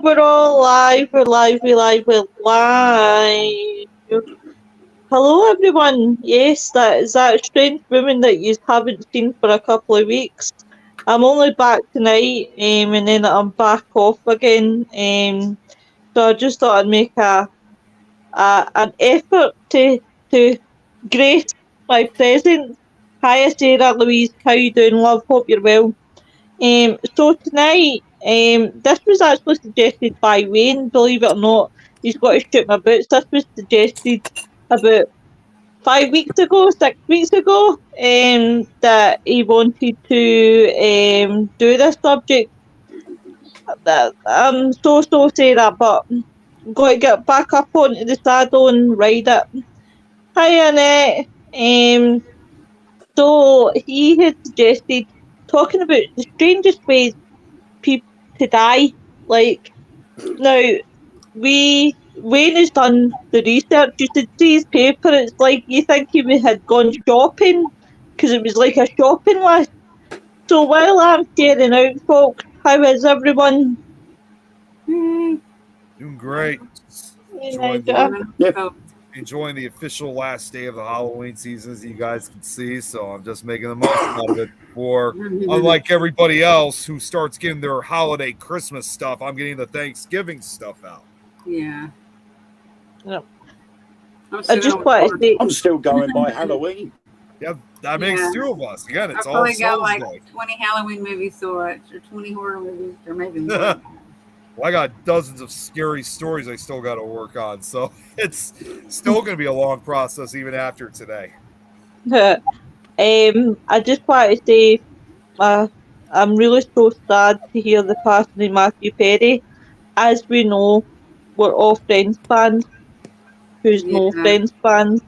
we're all live. We're live. We're live. Hello, everyone. Yes, that is that strange woman that you haven't seen for a couple of weeks. I'm only back tonight, and then I'm back off again. So I just thought I'd make an effort to grace my presence. Hi, Sarah Louise. How you doing, love? Hope you're well. So tonight, this was actually suggested by Wayne, believe it or not. He's got to shoot my boots. This was suggested about 5 weeks ago, 6 weeks ago, that he wanted to do this subject. I'm so sorry that, but I'm going to get back up onto the saddle and ride it. Hi, Annette. So he had suggested talking about the strangest ways people to die. Like, now, Wayne has done the research. You should see his paper. It's like you think he had gone shopping because it was like a shopping list. So while I'm sharing out, folks, how is everyone? Doing great. Enjoying the official last day of the Halloween season, as you guys can see. So I'm just making the most out of it. For unlike everybody else who starts getting their holiday Christmas stuff, I'm getting the Thanksgiving stuff out. Yeah. No. I'm still going by Halloween. Yeah, that makes two of us. Again, it's all probably got like 20 Halloween movies to watch, or 20 horror movies, or maybe more. Well, I got dozens of scary stories I still got to work on, so it's still going to be a long process even after today. I just want to say I'm really so sad to hear the passing of Matthew Perry. As we know, we're all Friends fans. Who's no Friends fans?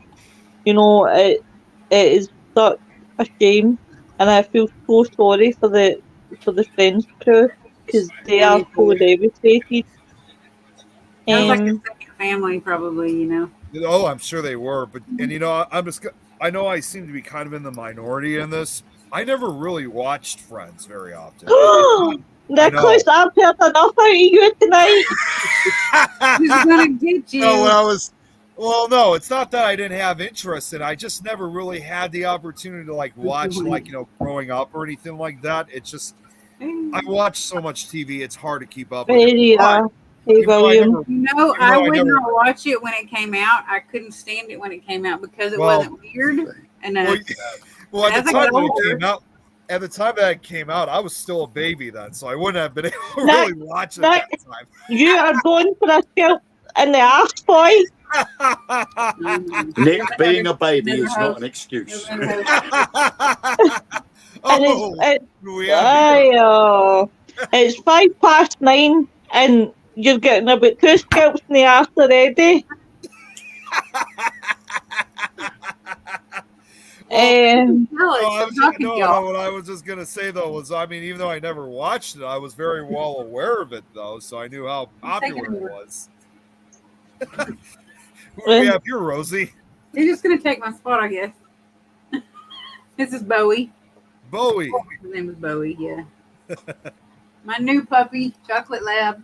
You know, it is such a shame, and I feel so sorry for the Friends crew because they are so devastated. Sounds like a second family, probably. You know. Oh, I'm sure they were, but I know I seem to be kind of in the minority in this. I never really watched Friends very often. Nicholas, I've heard enough out of you tonight. Who's gonna get you? No, it's not that I didn't have interest in it. I just never really had the opportunity to watch growing up or anything like that. It's just I watch so much TV, it's hard to keep up with it. I would not watch it when it came out. I couldn't stand it when it came out because it wasn't weird. And at the time that it came out, I was still a baby then, so I wouldn't have been able to really watch it at that time. You are going for a scalp in the ass, boy. Nick, being a baby is not an excuse. It's 9:05, and you're getting about 2 scalps in the ass already. What I was just gonna say though was, even though I never watched it, I was very well aware of it though, so I knew how popular it was. Who do we have here, Rosie? You're just gonna take my spot, I guess. This is Bowie. Bowie. His name is Bowie. Yeah. My new puppy, Chocolate Lab.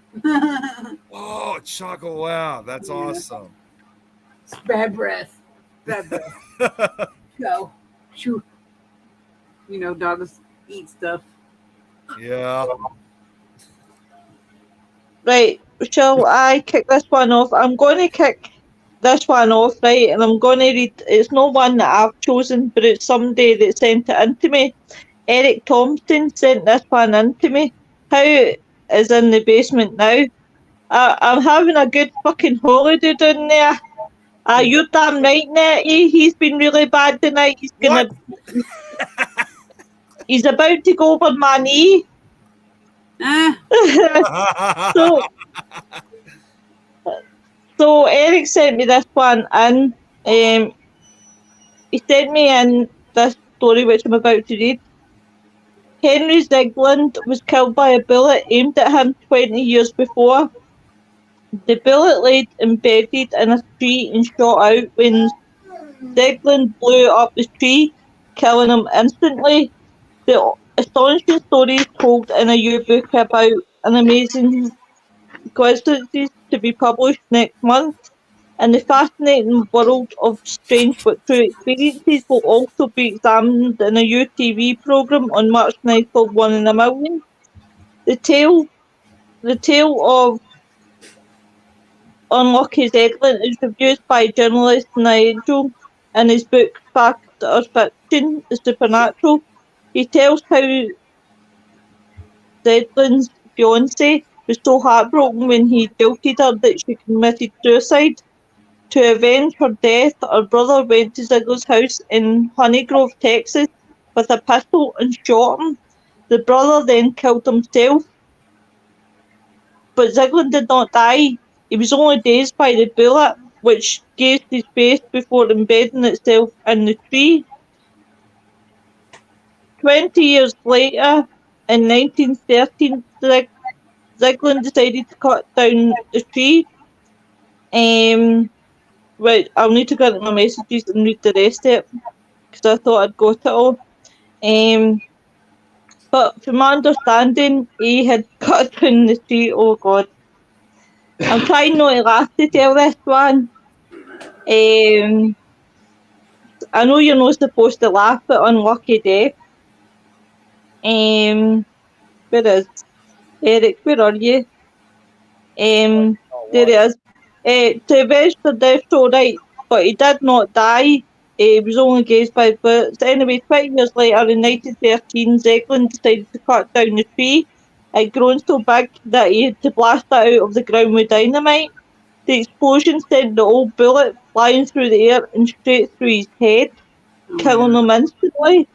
Oh, Chocolate Lab. That's awesome. It's bad breath. Bad breath. Go. Shoot. You know, dogs eat stuff. Yeah. Right. Shall I kick this one off? I'm going to kick this one off, right? And I'm going to read. It's not one that I've chosen, but it's somebody that sent it in to me. Eric Thompson sent this one in to me. How is in the basement now? I'm having a good fucking holiday down there. You're damn right, Nettie. He's been really bad tonight. He's about to go over my knee. So Eric sent me this one in. He sent me in this story which I'm about to read. Henry Zigland was killed by a bullet aimed at him 20 years before. The bullet lay embedded in a tree and shot out when Zigland blew up the tree, killing him instantly. The astonishing story is told in a yearbook about an amazing coincidences to be published next month. And the fascinating world of strange but true experiences will also be examined in a UTV programme on March 9th called One in a Million. The tale of Unlucky Eglin is reviewed by journalist Nigel in his book Fact or Fiction, The Supernatural. He tells how Zeglin's fiancé was so heartbroken when he jilted her that she committed suicide. To avenge her death, her brother went to Ziegler's house in Honeygrove, Texas, with a pistol and shot him. The brother then killed himself, but Ziegler did not die. He was only dazed by the bullet, which grazed his face before embedding itself in the tree. 20 years later, in 1913, Ziegler decided to cut down the tree. Right, I'll need to go into my messages and read the rest of it, because I thought I'd got it all. But from my understanding, he had cut down the tree. Oh God. I'm trying not to laugh to tell this one. I know you're not supposed to laugh at unlucky death. Where is Eric? Where are you? There he is. To avenge the death, so right, but he did not die. He was only gazed by bullets. Anyway, 20 years later, in 1913, Zeglin decided to cut down the tree. It had grown so big that he had to blast it out of the ground with dynamite. The explosion sent the old bullet flying through the air and straight through his head, killing him instantly.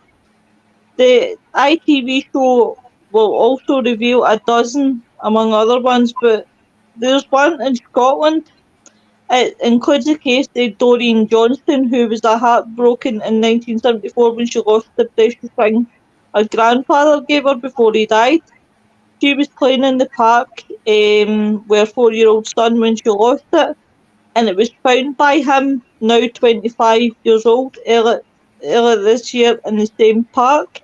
The ITV show will also reveal a dozen, among other ones, but there's one in Scotland. It includes the case of Doreen Johnston, who was heartbroken in 1974 when she lost the precious ring her grandfather gave her before he died. She was playing in the park with her 4-year-old son when she lost it, and it was found by him, now 25 years old, earlier this year in the same park.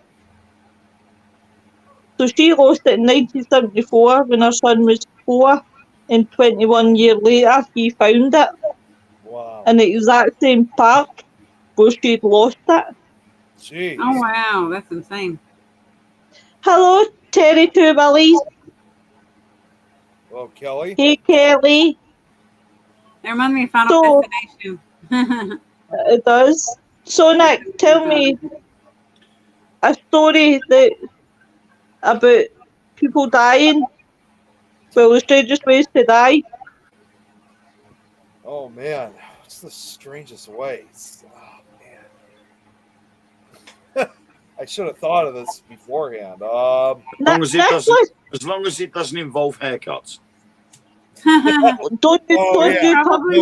So she lost it in 1974 when her son was 4, and 21 years later he found it. Wow. In the exact same park where she'd lost it. Jeez. Oh wow, that's insane. Hello, Terry Two Willies. Well, Kelly. Hey, Kelly. It reminds me of Final Destination. It does. So, Nick, tell me a story about people dying. Well, the strangest ways to die. Oh man, what's the strangest ways? Oh man, I should have thought of this beforehand. As long as it doesn't involve haircuts. Don't you come me?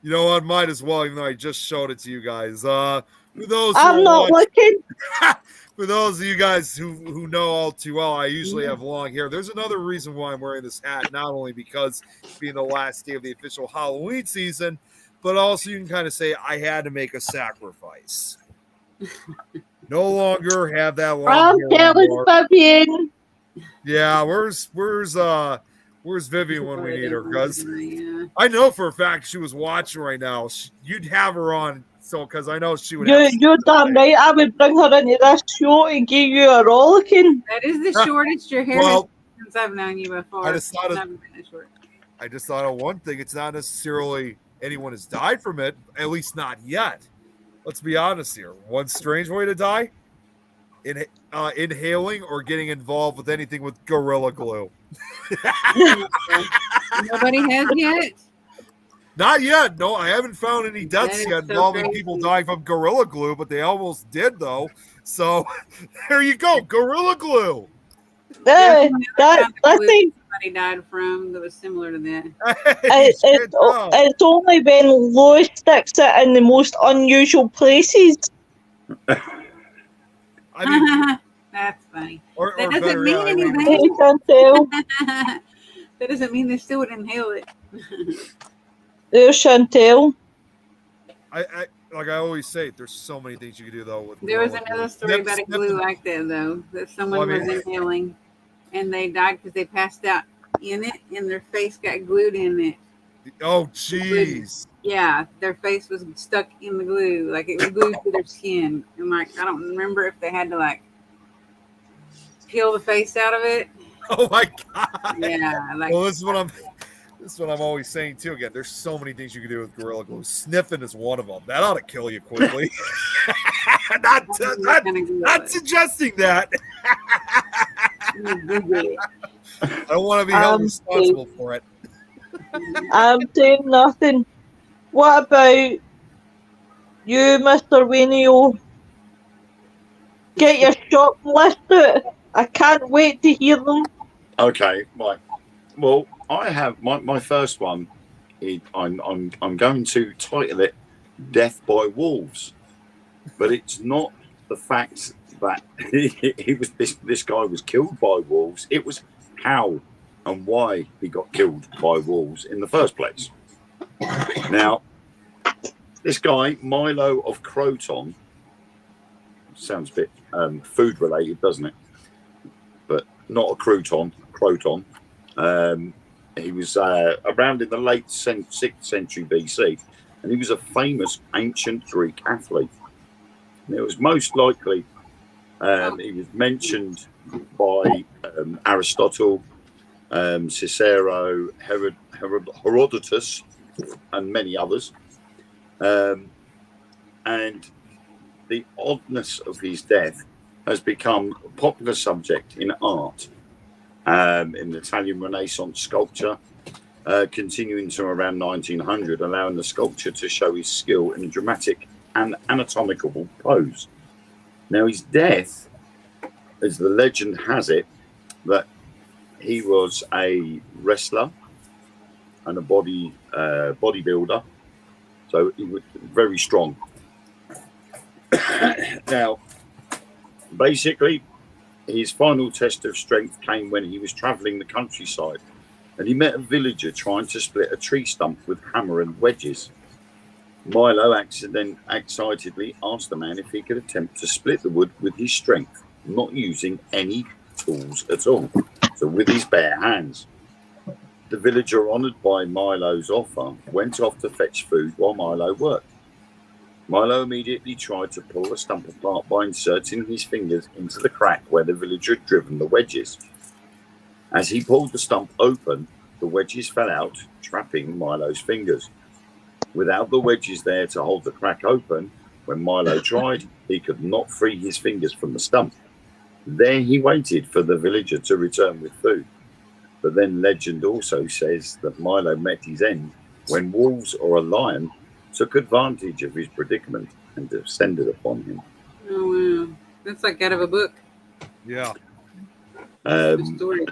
You know what? Might as well, even though I just showed it to you guys. For those I'm not looking. For those of you guys who know all too well, I usually have long hair. There's another reason why I'm wearing this hat, not only because being the last day of the official Halloween season, but also you can kind of say I had to make a sacrifice. No longer have that long hair anymore. Vivian. Yeah, where's Vivian when we need her? Because I know for a fact she was watching right now. You'd have her on. So, because I know she would. You're damn right. I would bring her into this show and give you a rollicking. That is the shortest your hair has since I've known you before. I just thought of one thing. It's not necessarily anyone has died from it, at least not yet. Let's be honest here. One strange way to die: inhaling or getting involved with anything with Gorilla Glue. Nobody has yet. Not yet. No, I haven't found any deaths yet involving people dying from Gorilla Glue, but they almost did, though. So there you go, Gorilla Glue. That's somebody died from that was similar to that. It's only when Lois sticks it in the most unusual places. I mean, that's funny. That doesn't mean anything. That doesn't mean they still would inhale it. There's Chantel. I like I always say, there's so many things you can do though. With there was another story about a glue like that though, that someone was inhaling. and they died because they passed out in it, and their face got glued in it. Oh, jeez. Yeah, their face was stuck in the glue, like it was glued to their skin. And like, I don't remember if they had to like peel the face out of it. Oh my God. Yeah, like Well, this is what I'm always saying too. Again, there's so many things you can do with Gorilla Glue. Sniffing is one of them. That ought to kill you quickly. not suggesting that. I don't want to be held responsible for it. I'm saying nothing. What about you, Mr. Winio? Get your shopping list out. I can't wait to hear them. Okay, right. Well, I have my first one. I'm going to title it "Death by Wolves," but it's not the fact that he was this guy was killed by wolves. It was how and why he got killed by wolves in the first place. Now, this guy Milo of Croton sounds a bit food related, doesn't it? But not a crouton. Croton. He was around in the late 6th century BC, and he was a famous ancient Greek athlete. And it was most likely he was mentioned by Aristotle, Cicero, Herodotus, and many others. And the oddness of his death has become a popular subject in art, in Italian Renaissance sculpture, continuing to around 1900, allowing the sculpture to show his skill in a dramatic and anatomical pose. Now, his death, as the legend has it, that he was a wrestler and a bodybuilder, so he was very strong. Now, basically, his final test of strength came when he was travelling the countryside, and he met a villager trying to split a tree stump with hammer and wedges. Milo excitedly asked the man if he could attempt to split the wood with his strength, not using any tools at all, so with his bare hands. The villager, honoured by Milo's offer, went off to fetch food while Milo worked. Milo immediately tried to pull the stump apart by inserting his fingers into the crack where the villager had driven the wedges. As he pulled the stump open, the wedges fell out, trapping Milo's fingers. Without the wedges there to hold the crack open, when Milo tried, he could not free his fingers from the stump. There he waited for the villager to return with food. But then legend also says that Milo met his end when wolves or a lion took advantage of his predicament and descended upon him. Oh wow, that's like out of a book. Yeah. Story.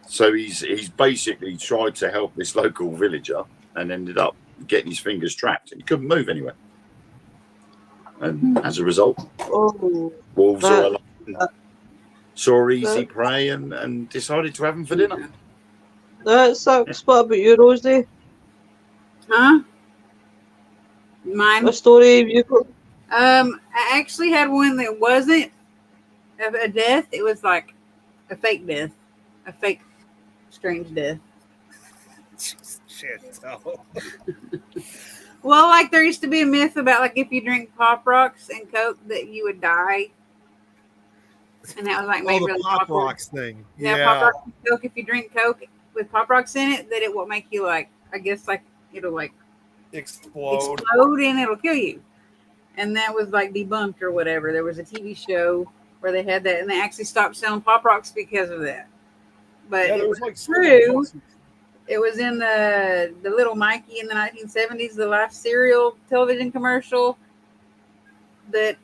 So he's basically tried to help this local villager and ended up getting his fingers trapped. He couldn't move anywhere. And as a result, wolves or a lion saw easy prey and decided to have him for dinner. That sucks. What about you, Rosie? Huh? Mine? A story you got? I actually had one that wasn't a death. It was like a fake death, a fake strange death. Shit. No. Well, like there used to be a myth about like if you drink Pop Rocks and Coke that you would die, and that was like made the really Pop popular. Rocks thing. Yeah, Pop Rocks and Coke. If you drink Coke with Pop Rocks in it, that it will make you like, I guess like it'll like Explode and it'll kill you. And that was like debunked or whatever. There was a TV show where they had that, and they actually stopped selling Pop Rocks because of that. But Yeah, it was like true. It was in the Little Mikey in the 1970s, the Life cereal television commercial that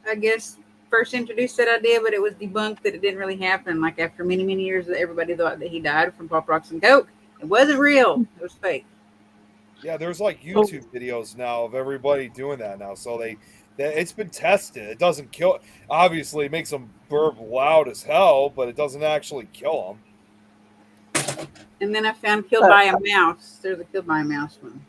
I guess first introduced that idea, but it was debunked that it didn't really happen. Like after many, many years, everybody thought that he died from Pop Rocks and Coke. It wasn't real. It was fake. Yeah, there's like YouTube videos now of everybody doing that now. So it's been tested. It doesn't kill. Obviously, it makes them burp loud as hell, but it doesn't actually kill them. And then I found Killed by a Mouse. There's a Killed by a Mouse one.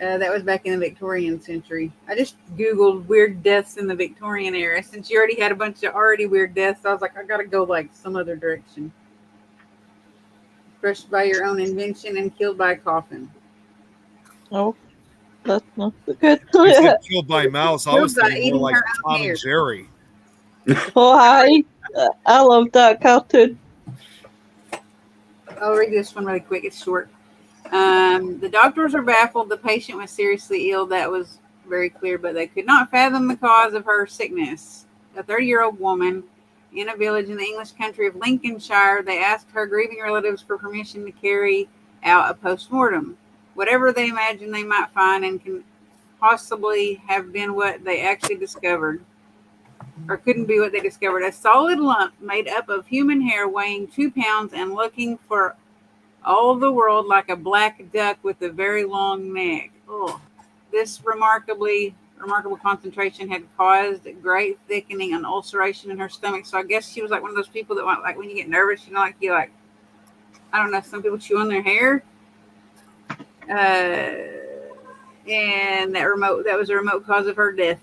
That was back in the Victorian century. I just Googled weird deaths in the Victorian era. Since you already had a bunch of already weird deaths, I was like, I gotta go like some other direction. Crushed by your own invention and killed by a coffin. Oh, that's not so good. You said killed by a mouse. I was Killed by thinking more eating like her own Tom hair. and Jerry. Oh, hi. I love that cartoon. I'll read this one really quick. It's short. The doctors are baffled. The patient was seriously ill. That was very clear, but they could not fathom the cause of her sickness. A 30-year-old woman in a village in the English country of Lincolnshire, they asked her grieving relatives for permission to carry out a post-mortem. Whatever they imagined they might find and can possibly have been what they actually discovered, or couldn't be what they discovered. A solid lump made up of human hair weighing 2 pounds and looking for all the world like a black duck with a very long neck. Oh, this remarkable concentration had caused great thickening and ulceration in her stomach. So I guess she was like one of those people that, like, when you get nervous, you know, like you like, I don't know, some people chew on their hair. And that was a remote cause of her death.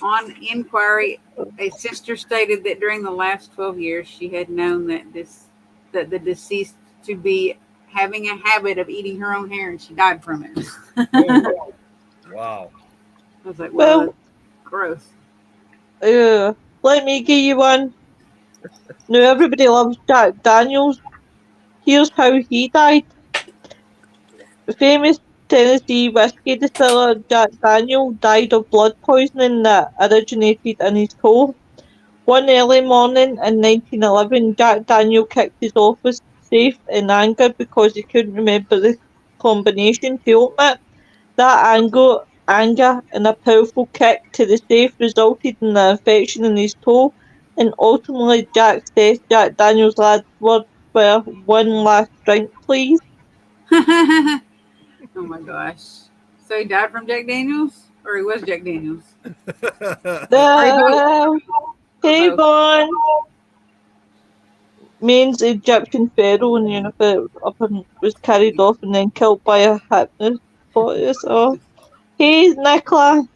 On inquiry, a sister stated that during the last 12 years, she had known that the deceased to be having a habit of eating her own hair, and she died from it. Oh, wow. I was like, well, gross. Let me give you one. Now, everybody loves Jack Daniels. Here's how he died. The famous Tennessee whiskey distiller Jack Daniel died of blood poisoning that originated in his toe. One early morning in 1911, Jack Daniel kicked his office safe in anger because he couldn't remember the combination to open it. That anger and a powerful kick to the safe resulted in an infection in his toe, and ultimately Jack's death. Jack Daniel's last words were, "One last drink, please." Oh my gosh. So he died from Jack Daniels? Or he was Jack Daniels? Hey, Vaughn. Means Egyptian pharaoh, and you know, was carried off and then killed by a hypnotist. Oh, hey, Nicola.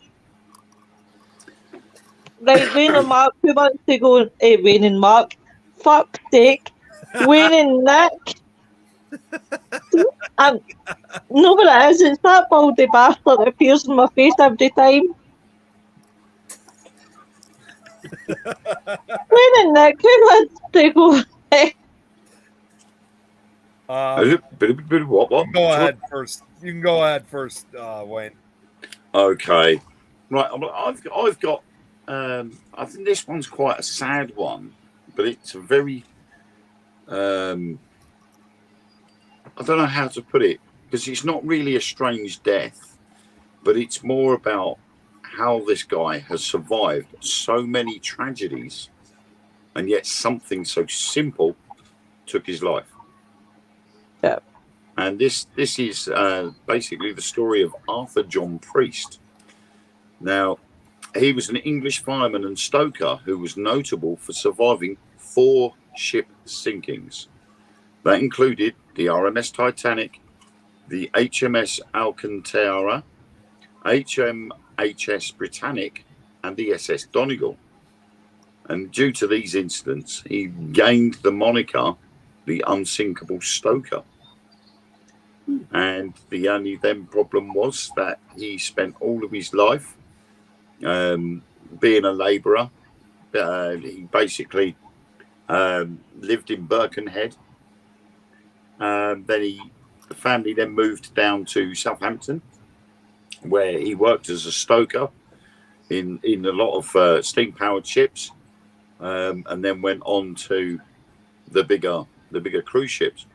Right, Wayne and Mark, who wants to go? Wayne and Mark. Fuck's sake. Wayne and Nick. No, but it is. It's that baldy bastard that appears in my face every time. Wayne and Nick, who wants to go? What? Go ahead first. You can go ahead first, Wayne. Okay. Right. I've got. I think this one's quite a sad one, but it's a very. I don't know how to put it, because it's not really a strange death, but it's more about how this guy has survived so many tragedies, and yet something so simple took his life. Yeah. And this is basically the story of Arthur John Priest. Now, he was an English fireman and stoker who was notable for surviving 4 ship sinkings. That included the RMS Titanic, the HMS Alcantara, HMHS Britannic, and the SS Donegal. And due to these incidents, he gained the moniker the Unsinkable Stoker. And the only then problem was that he spent all of his life being a labourer. He basically lived in Birkenhead. Then the family then moved down to Southampton, where he worked as a stoker in a lot of steam-powered ships, and then went on to the bigger cruise ships.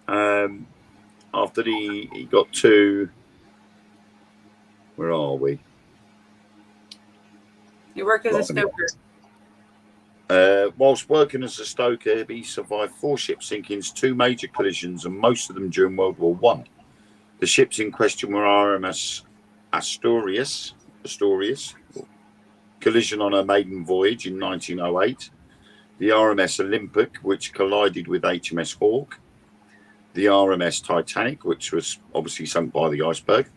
After he got to, where are we? He worked as a stoker. Whilst working as a stoker, he survived 4 ship sinkings, 2 major collisions, and most of them during World War I. The ships in question were RMS Asturias, collision on a maiden voyage in 1908, the RMS Olympic, which collided with HMS Hawke, the RMS Titanic, which was obviously sunk by the iceberg,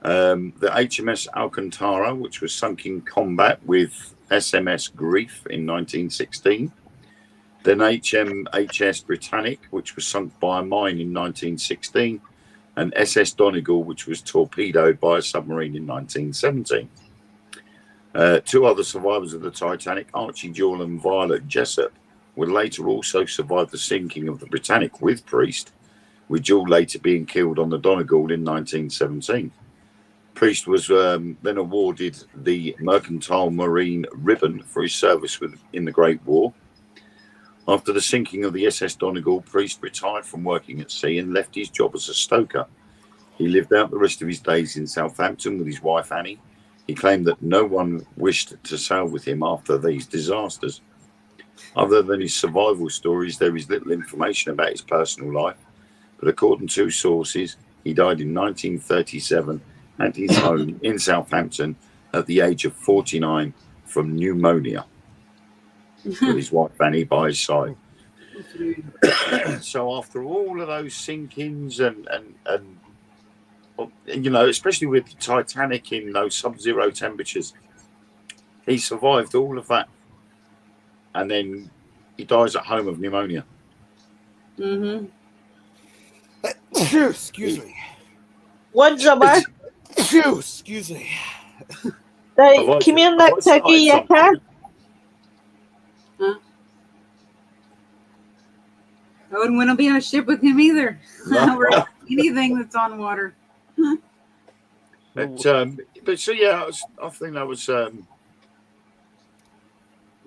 the HMS Alcantara, which was sunk in combat with SMS Grief in 1916, then HMHS Britannic, which was sunk by a mine in 1916, and SS Donegal, which was torpedoed by a submarine in 1917. Two other survivors of the Titanic, Archie Jewell and Violet Jessup, would later also survive the sinking of the Britannic with Priest, with Jewell later being killed on the Donegal in 1917. Priest was then awarded the Mercantile Marine Ribbon for his service in the Great War. After the sinking of the SS Donegal, Priest retired from working at sea and left his job as a stoker. He lived out the rest of his days in Southampton with his wife Annie. He claimed that no one wished to sail with him after these disasters. Other than his survival stories, there is little information about his personal life, but according to sources, he died in 1937 at his home in Southampton at the age of 49 from pneumonia, with his wife Annie by his side. So after all of those sinkings and you know, especially with the Titanic in those sub-zero temperatures, he survived all of that, and then he dies at home of pneumonia. Mm-hmm. Excuse me. What's the matter? Excuse me. Right, come here, Nick, to give you a car. Huh? I wouldn't want to be on a ship with him either. Or anything that's on water. But so yeah, I think that was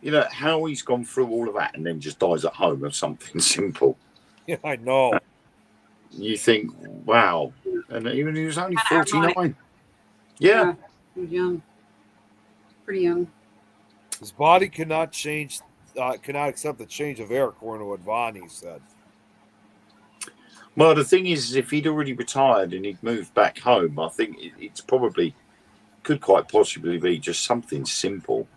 you know, how he's gone through all of that and then just dies at home of something simple. Yeah, I know. You think, wow, and even he was only Kinda 49. Yeah. He was young. Pretty young. His body cannot change, cannot accept the change of air, according to what Vonnie said. Well, the thing is, if he'd already retired and he'd moved back home, I think it's probably could quite possibly be just something simple.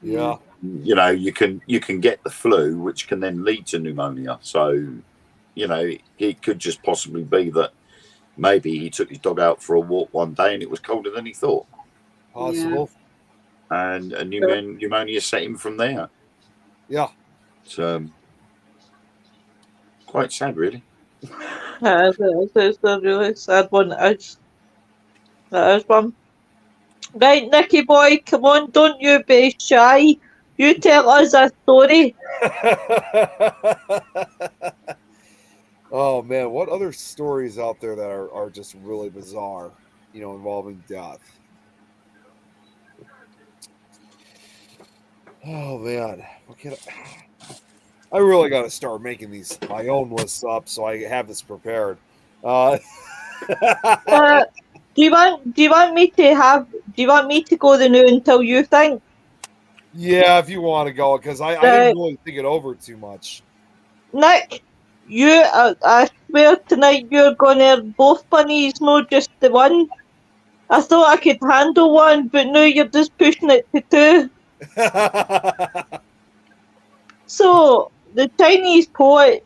Yeah. You know, you can get the flu, which can then lead to pneumonia. So, you know, it could just possibly be that maybe he took his dog out for a walk one day and it was colder than he thought. Possible. And a pneumonia set him from there. Yeah. It's quite sad, really. It's a really sad one. That is one. Right, Nicky boy, come on, don't you be shy. You tell us a story. Oh man, what other stories out there that are just really bizarre, you know, involving death? Oh man, I really got to start making my own lists up so I have this prepared. Do you want me to go the new until you think? Yeah, if you want to go, because I didn't really think it over too much. Nick, I swear tonight you're gonna both bunnies, not just the one. I thought I could handle one, but now you're just pushing it to two. So, the Chinese poet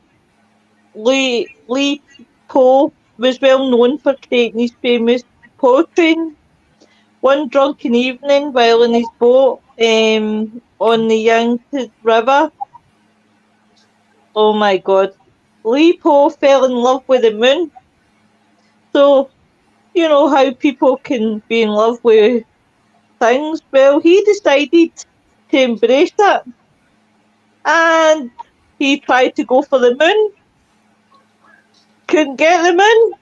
Li Po was well known for creating his famous poetry. One drunken evening, while in his boat on the Yangtze River, oh my God, Li Po fell in love with the moon. So, you know how people can be in love with things. Well, he decided to embrace it. And he tried to go for the moon. Couldn't get the moon.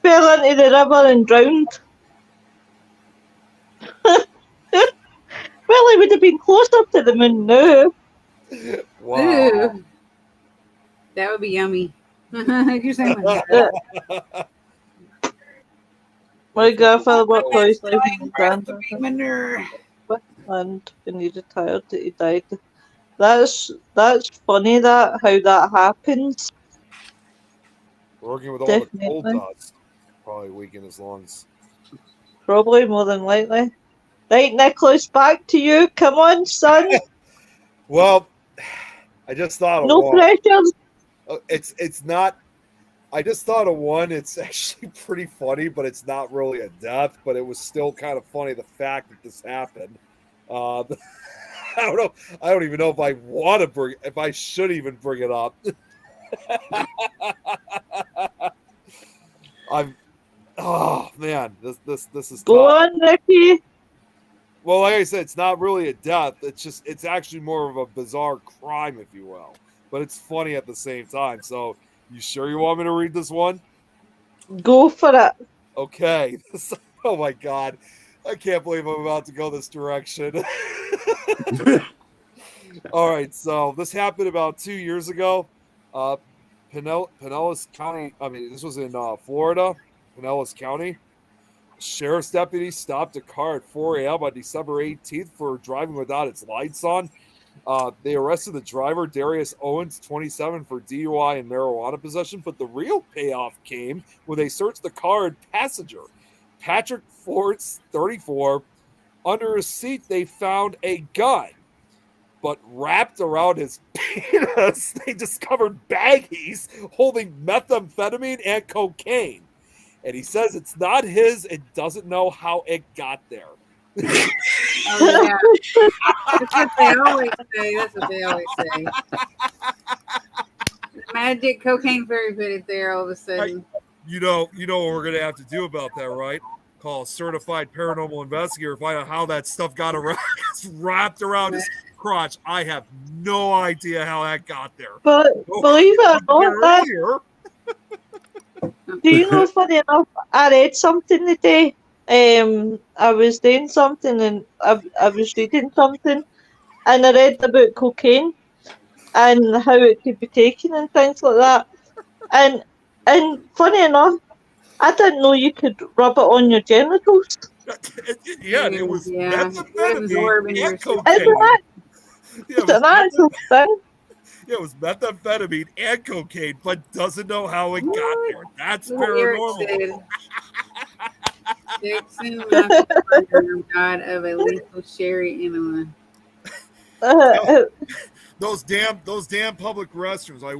Fell into the river and drowned. Well, he would have been closer to the moon now. Wow. Ooh. That would be yummy. You're saying like that. My grandfather worked for his life in Grandfather. and when he retired, he died. That's funny how that happens. Working with all the coal Definitely. dust probably weaken his lungs. Probably, more than likely. Right, Nicholas, back to you. Come on, son. Well, I just thought of No one. pressures. It's not. I just thought of one. It's actually pretty funny, but it's not really a death. But it was still kind of funny the fact that this happened. I don't know. I don't even know if I want to bring. If I should even bring it up. I'm. Oh man, this is Go tough. on, Ricky. Well, like I said, it's not really a death. It's actually more of a bizarre crime, if you will. But it's funny at the same time. So, you sure you want me to read this one? Go for it. Okay. Oh my God, I can't believe I'm about to go this direction. All right, so this happened about 2 years ago. Pinellas County. I mean, this was in Florida, Pinellas County. Sheriff's deputy stopped a car at 4 a.m. on December 18th for driving without its lights on. They arrested the driver, Darius Owens, 27, for DUI and marijuana possession. But the real payoff came when they searched the car and passenger, Patrick Forts, 34. Under his seat, they found a gun. But wrapped around his penis, they discovered baggies holding methamphetamine and cocaine. And he says it's not his and doesn't know how it got there. Oh, yeah. That's what they always say. That's what they always say. The magic cocaine fairy put it there all of a sudden. You know what we're gonna have to do about that, right? Call a certified paranormal investigator, find out how that stuff got around. It's wrapped around his crotch. I have no idea how that got there. But believe it or not, do you know, funny enough, I read something today. I was doing something and I was reading something and I read about cocaine and how it could be taken and things like that. And funny enough, I didn't know you could rub it on your genitals. Yeah, it was methamphetamine and cocaine. It's an actual thing. Yeah, it was methamphetamine and cocaine, but doesn't know how it got there. That's paranormal. Dixon, God of a lethal sherry enema. Those damn public restrooms. I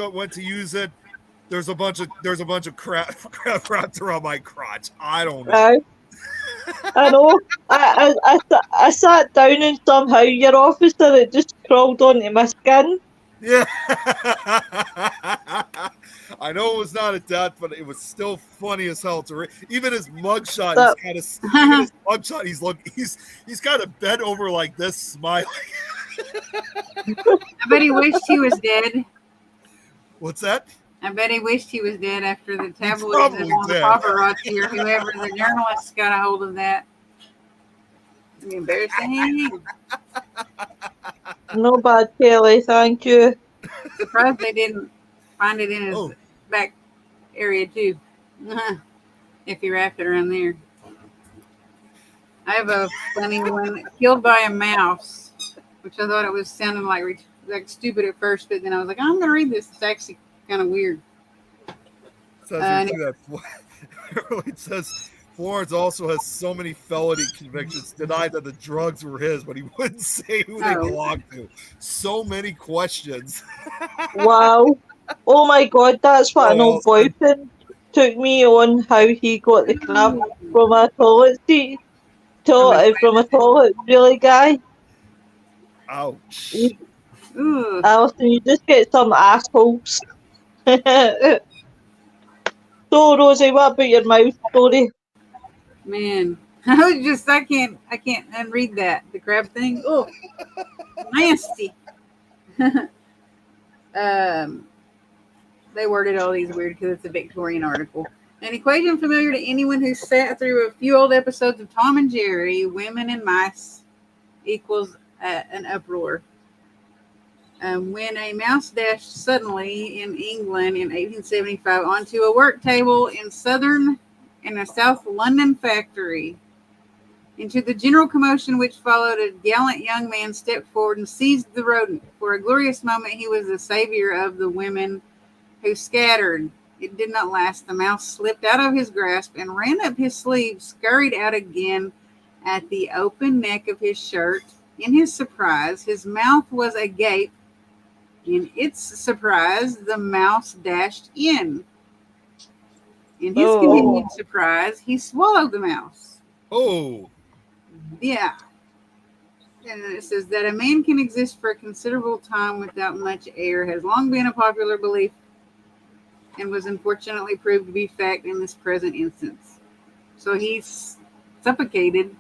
went to use it. There's a bunch of crap wrapped around my crotch. I don't know. I know. I sat down and somehow your officer it just crawled onto my skin. Yeah. I know it was not a death, but it was still funny as hell to read. Even his mugshot, he's kind of bent over like this, smiling. I bet he wished he was dead. What's that? I bet he wished he was dead after the tabloids and all the paparazzi or whoever, the journalists got a hold of that. It'd be embarrassing. No bad, Kelly, thank you. Surprised they didn't find it in his back area too. If he wrapped it around there. I have a funny one. Killed by a mouse, which I thought it was sounding like stupid at first, but then I was like, I'm going to read this. It's actually kind of weird. It says Florence also has so many felony convictions, denied that the drugs were his, but he wouldn't say who they belonged to. So many questions. Wow. Oh my God, that's what an old boyfriend took me on, how he got the crap from a toilet seat. From a toilet really guy. Ouch. Alison, you just get some assholes. So, Rosie, what about your mouse story? Man, I can't unread that. The crab thing. Oh, nasty. They worded all these weird because it's a Victorian article. An equation familiar to anyone who sat through a few old episodes of Tom and Jerry, women and mice equals an uproar. When a mouse dashed suddenly in England in 1875 onto a work table in a South London factory. Into the general commotion which followed, a gallant young man stepped forward and seized the rodent. For a glorious moment, he was the savior of the women who scattered. It did not last. The mouse slipped out of his grasp and ran up his sleeve, scurried out again at the open neck of his shirt. In his surprise, his mouth was agape. In its surprise, the mouse dashed in. In his Oh. continued surprise, he swallowed the mouse. Oh, Yeah. And it says that a man can exist for a considerable time without much air has long been a popular belief and was unfortunately proved to be fact in this present instance. So he's suffocated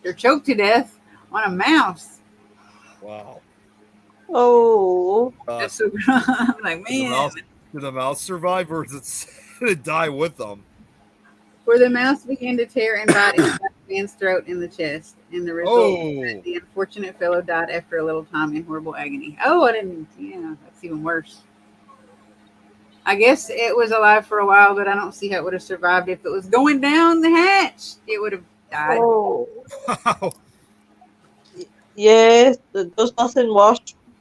or choked to death on a mouse. wow. Oh. That's so I'm like, man. Did the mouse survive, or did it die with them? Where the mouse began to tear and bite inside the man's throat and the chest. And the result was that the unfortunate fellow died after a little time in horrible agony. Oh, I didn't. Yeah, that's even worse. I guess it was alive for a while, but I don't see how it would have survived. If it was going down the hatch, it would have died. Oh. Wow. Yes, there's nothing worse.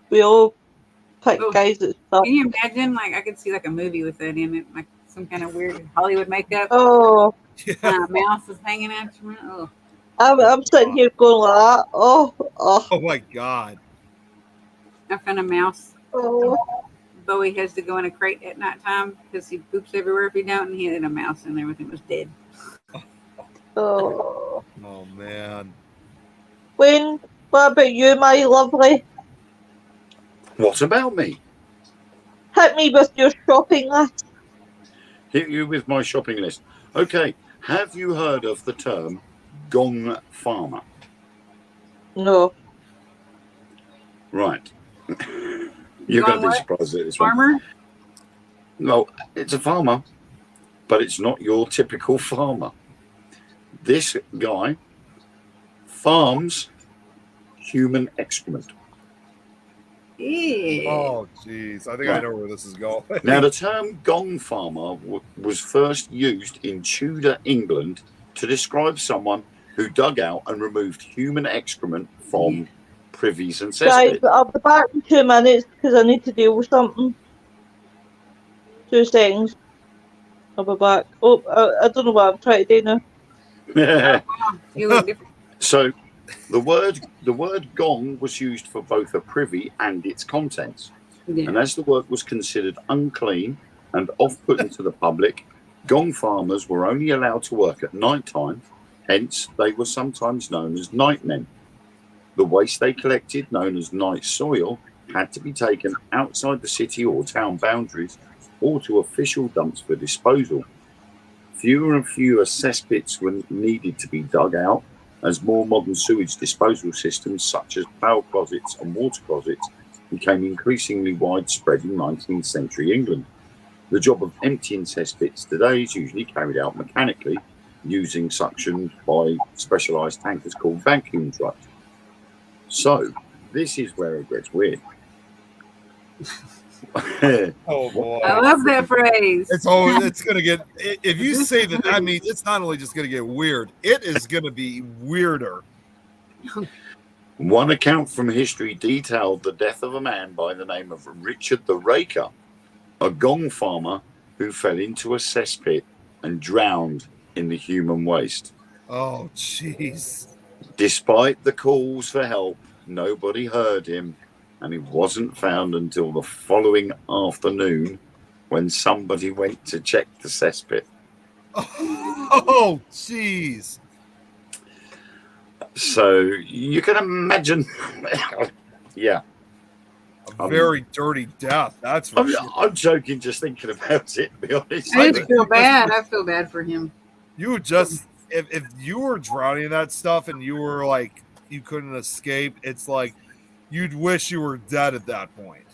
We all pick Oh. guys that stuff. Can you imagine? Like, I could see like a movie with that in it, like some kind of weird Hollywood makeup. Oh. Mouse is hanging out your mouth. I'm sitting here going like that. Oh. Oh my God. I found a mouse. Oh. Bowie has to go in a crate at nighttime because he poops everywhere if he don't, and he had a mouse in there with him. It was dead. Oh. Oh man. Wayne, what about you, my lovely? What about me? Hit me with your shopping list. Hit you with my shopping list. Okay. Have you heard of the term gong farmer? No. Right. You're going to be surprised at this one. Farmer? No, it's a farmer, but it's not your typical farmer. This guy farms human excrement. Yeah. Oh jeez. I think I know where this is going. Now, the term gong farmer was first used in Tudor England to describe someone who dug out and removed human excrement from privies and Guys, cesspits. I'll be back in 2 minutes because I need to deal with something. 2 seconds. I'll be back. Oh, I don't know what I'm trying to do now. You look different. So, the word gong was used for both a privy and its contents. Yeah. And as the work was considered unclean and off-putting to the public, gong farmers were only allowed to work at night time, hence they were sometimes known as nightmen. The waste they collected, known as night soil, had to be taken outside the city or town boundaries or to official dumps for disposal. Fewer and fewer cesspits were needed to be dug out, as more modern sewage disposal systems such as foul closets and water closets became increasingly widespread in 19th century England. The job of emptying cesspits today is usually carried out mechanically using suction by specialised tankers called vacuum trucks. So, this is where it gets weird. Oh boy. I love that phrase. It's gonna get, if you say that means it's not only just gonna get weird, it is gonna be weirder. One account from history detailed the death of a man by the name of Richard the Raker, a gong farmer who fell into a cesspit and drowned in the human waste. Oh jeez. Despite the calls for help, nobody heard him, and he wasn't found until the following afternoon when somebody went to check the cesspit. Oh jeez. So you can imagine, yeah. A very dirty death, that's for sure. I'm joking just thinking about it, to be honest. I just feel bad. I feel bad for him. You would just, if you were drowning in that stuff and you were like, you couldn't escape, it's like you'd wish you were dead at that point.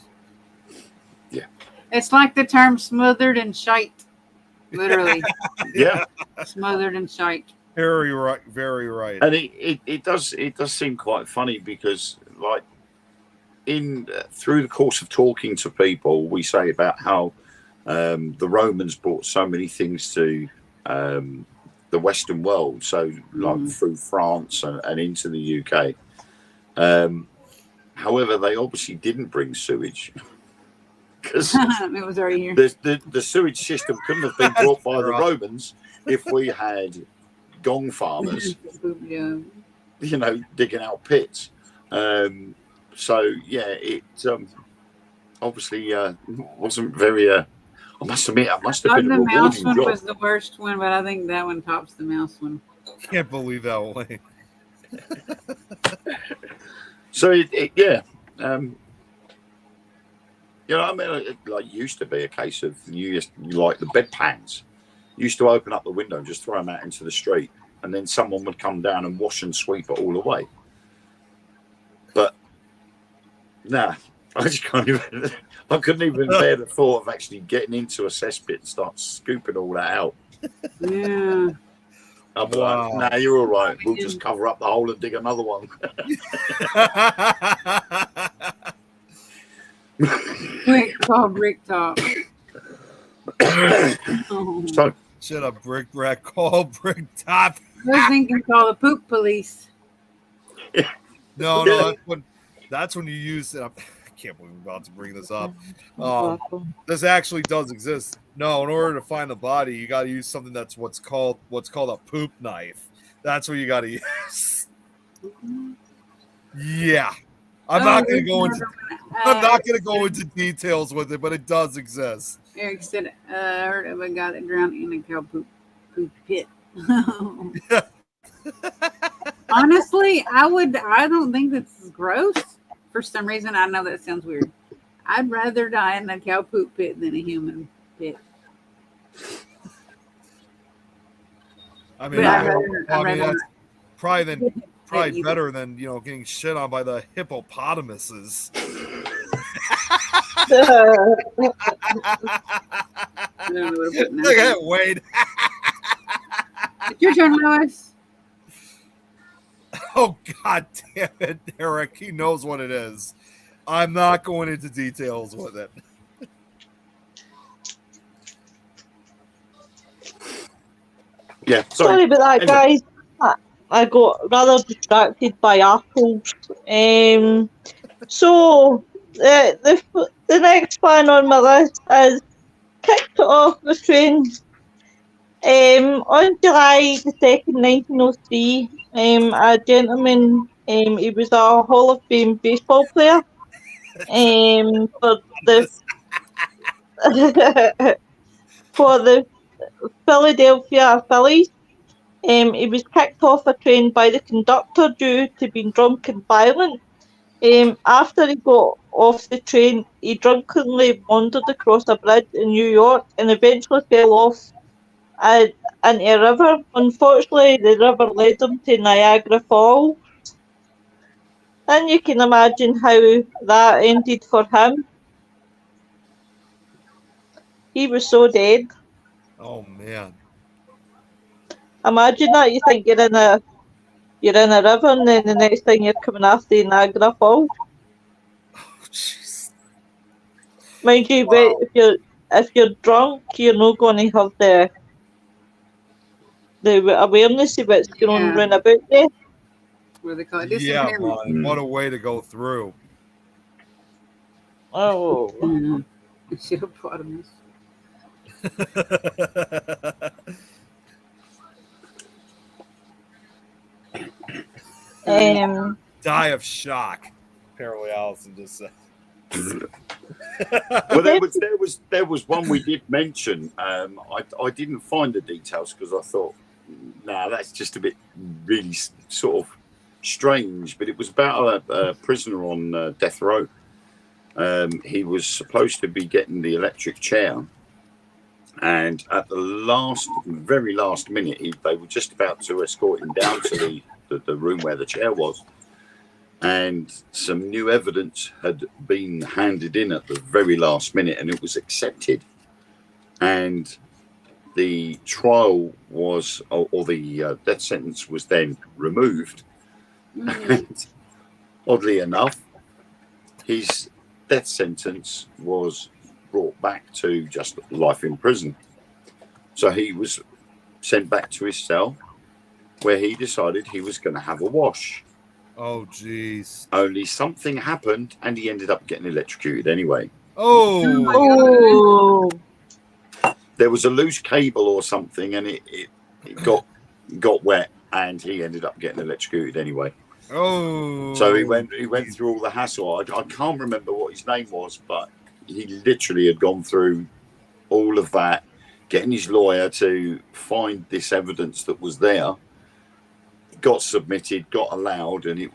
Yeah. It's like the term smothered in shite. Literally. Yeah. Smothered in shite. Very right, very right. And it does seem quite funny because, like, through the course of talking to people, we say about how the Romans brought so many things to the Western world, so like through France and into the UK. However, they obviously didn't bring sewage because it was already here. the sewage system couldn't have been brought by the Romans if we had gong farmers, digging out pits. So yeah, obviously wasn't very. I must admit, it must have thought been a the mouse rewarding one job. was the worst one, but I think that one tops the mouse one. Can't believe that way. So yeah. You know, I mean, it like used to be a case of you like the bedpans. You used to open up the window and just throw them out into the street, and then someone would come down and wash and sweep it all away. But nah, I just can't even. I couldn't even bear the thought of actually getting into a cesspit and start scooping all that out. Yeah. I'm like, nah, you're all right. We'll just cover up the hole and dig another one. Quick call brick top. Oh. So, Should a brick rat call brick top? I was thinking call the poop police. No, that's when you use it. I can't believe I'm about to bring this up. This actually does exist. No, in order to find the body, you got to use something that's what's called a poop knife. That's what you got to use. Yeah, I'm not going to go into details with it, but it does exist. Eric said, I heard of a guy that drowned in a cow poop pit. Honestly, I don't think this is gross. For some reason, I know that sounds weird. I'd rather die in a cow poop pit than a human pit. I mean, that's probably better than getting shit on by the hippopotamuses. Look at Wade. It's your turn, Lois. Oh, God damn it, Eric. He knows what it is. I'm not going into details with it. Yeah, sorry about that, guys. I got rather distracted by apples. So the next one on my list is kicked off the train. On July the 2nd, 1903, a gentleman, he was a Hall of Fame baseball player, for the for the Philadelphia Phillies. He was kicked off a train by the conductor due to being drunk and violent. After he got off the train, he drunkenly wandered across a bridge in New York and eventually fell off into a river. Unfortunately, the river led him to Niagara Falls. And you can imagine how that ended for him. He was so dead. Oh, man. Imagine that. You think you're in a river, and then the next thing you're coming after Niagara Falls. Oh, jeez. Mind you, Wow. if you're drunk, you're not going to have the awareness of what's going on round about there. What do they call it? Yeah, man. What a way to go through. Oh. Hippopotamus. Die of shock. Apparently, Allison just said. Well, there was one we did mention. I didn't find the details because I thought, nah, that's just a bit really sort of strange. But it was about a prisoner on death row. He was supposed to be getting the electric chair, and at the very last minute, they were just about to escort him down to the room where the chair was. And some new evidence had been handed in at the very last minute, and it was accepted. And the trial was, or the death sentence was then removed. And oddly enough, his death sentence was brought back to just life in prison. So he was sent back to his cell, where he decided he was going to have a wash. Oh, jeez. Only something happened, and he ended up getting electrocuted anyway. Oh. There was a loose cable or something, and it got wet, and he ended up getting electrocuted anyway. Oh. So he went through all the hassle. I can't remember what his name was, but he literally had gone through all of that, getting his lawyer to find this evidence that was there. Got submitted, got allowed, and it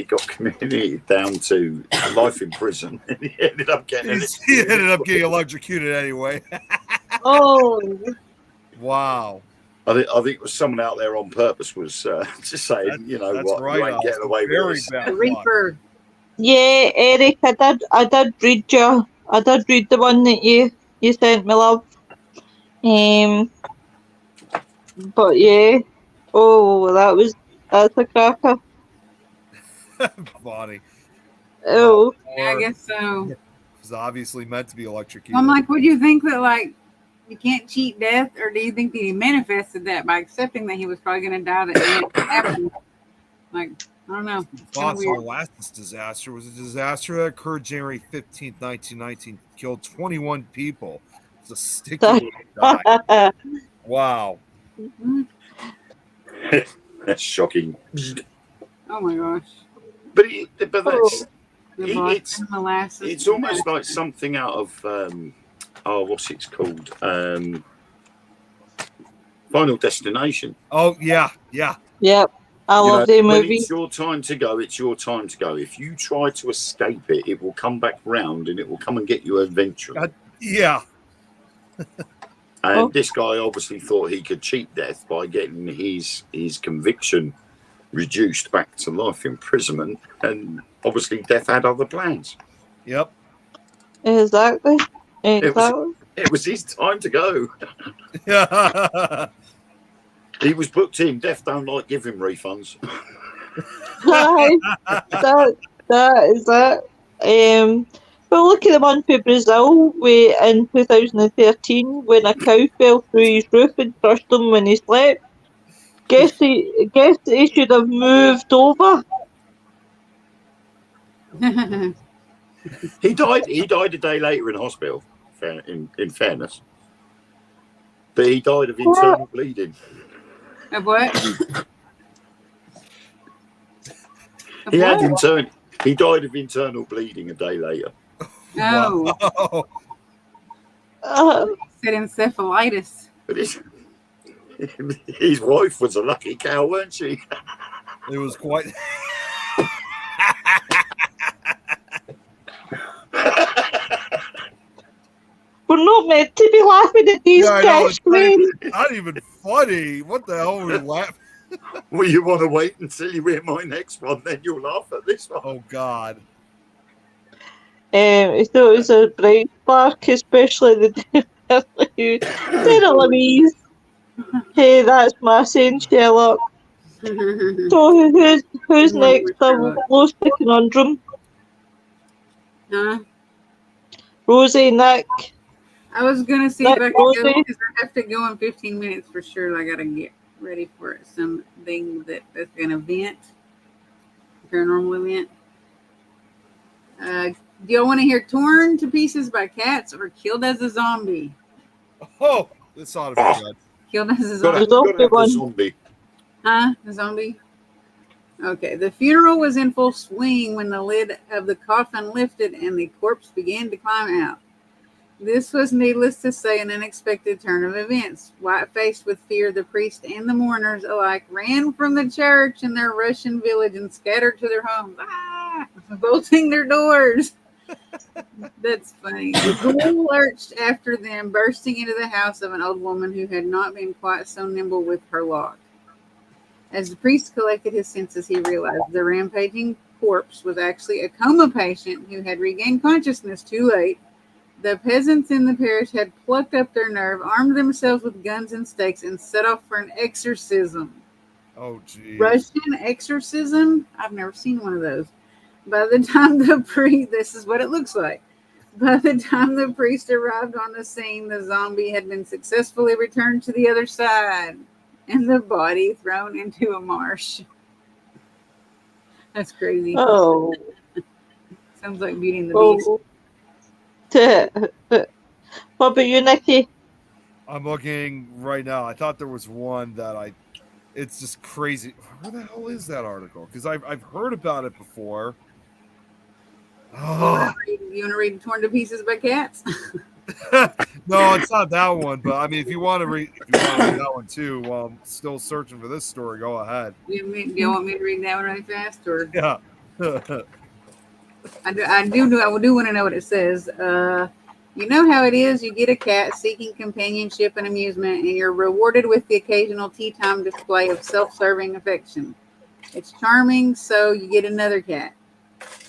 got commuted down to life in prison. And he ended up getting electrocuted anyway. Oh, Wow. I think it was someone out there on purpose was just saying, you know what, right, you ain't getting away with this. The Reaper. yeah, Eric, I did read the one that you sent me, love. But yeah, oh, that's a cracker. Bonnie. Oh, Yeah, I guess so. It was obviously meant to be electrocuted. I'm like, would you think that like you can't cheat death, or do you think that he manifested that by accepting that he was probably going to die that day it happened? Like, I don't know. Thoughts on the last disaster was a disaster that occurred January 15th, 1919, killed 21 people. It's a sticky die. Wow. Mm-hmm. That's shocking. Oh my gosh. But that's Molasses. it's almost like something out of what's it called? Final Destination. Oh yeah. yep. I love the when movie. it's your time to go, it's your time to go. If you try to escape it, it will come back round and it will come and get you eventually. Yeah. And this guy obviously thought he could cheat death by getting his conviction reduced back to life imprisonment, and obviously death had other plans. Yep. Exactly. It was his time to go. He was booked in. Death don't like giving refunds. that is it. Well, look at the one for Brazil in 2013 when a cow fell through his roof and crushed him when he slept. Guess he should have moved over. He died a day later in hospital, in fairness. But he died of internal bleeding. Of what? He died of internal bleeding a day later. Oh. Wow. Said encephalitis. But his wife was a lucky cow, weren't she? It was quite. We're not meant to be laughing at these guys, not even funny. What the hell are we laughing? Well, you want to wait until you hear my next one, then you'll laugh at this one. Oh, God. I thought it was a bright spark, especially the Sarah Louise. Hey, that's my saying, Sherlock. So who's next? I've lost the conundrum. Huh? Rosie, Nick. I was gonna see if I could go because I have to go in 15 minutes for sure. I gotta get ready for something that's an event, paranormal event. Do y'all want to hear "Torn to Pieces by Cats" or "Killed as a Zombie"? Oh, this ought to be good. Killed as a zombie. Huh? The zombie? Okay. The funeral was in full swing when the lid of the coffin lifted and the corpse began to climb out. This was, needless to say, an unexpected turn of events. White-faced with fear, the priest and the mourners alike ran from the church in their Russian village and scattered to their homes, bolting their doors. That's funny. The ghoul lurched after them, bursting into the house of an old woman who had not been quite so nimble with her lock. As the priest collected his senses, he realized the rampaging corpse was actually a coma patient who had regained consciousness too late. The peasants in the parish had plucked up their nerve, armed themselves with guns and stakes, and set off for an exorcism. Oh, geez. Russian exorcism? I've never seen one of those. By the time this is what it looks like. By the time the priest arrived on the scene, the zombie had been successfully returned to the other side, and the body thrown into a marsh. That's crazy. Oh. Sounds like Beauty and the Beast. What about you, Nikki? I'm looking right now. I thought there was one that it's just crazy. Where the hell is that article? Because I've heard about it before. Oh. You want to read Torn to Pieces by Cats? No, it's not that one. But I mean, if you want to read that one too, while I'm still searching for this story, go ahead. You want me to read that one really fast, or Yeah. I do want to know what it says. You know how it is. You get a cat seeking companionship and amusement, and you're rewarded with the occasional tea time display of self-serving affection. It's charming, so you get another cat.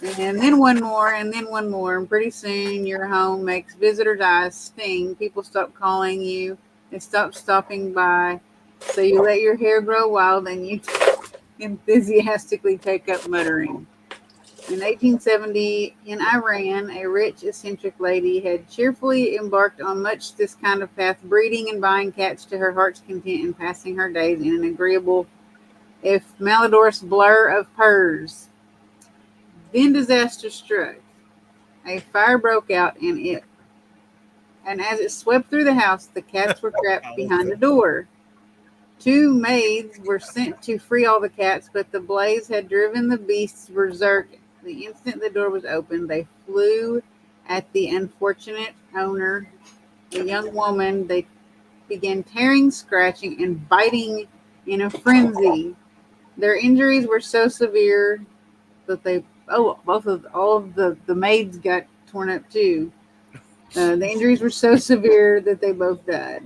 And then one more, and then one more. And pretty soon your home makes visitors' eyes sting. People stop calling you and stop stopping by. So you let your hair grow wild and you enthusiastically take up muttering. In 1870, in Iran, a rich, eccentric lady had cheerfully embarked on much this kind of path, breeding and buying cats to her heart's content and passing her days in an agreeable, if malodorous blur of purrs. Then disaster struck. A fire broke out, and as it swept through the house, the cats were trapped behind the door. 2 maids were sent to free all the cats, but the blaze had driven the beasts berserk. The instant the door was opened, they flew at the unfortunate owner, the young woman. They began tearing, scratching, and biting in a frenzy. Their injuries were so severe that all of the maids got torn up too. The injuries were so severe that they both died.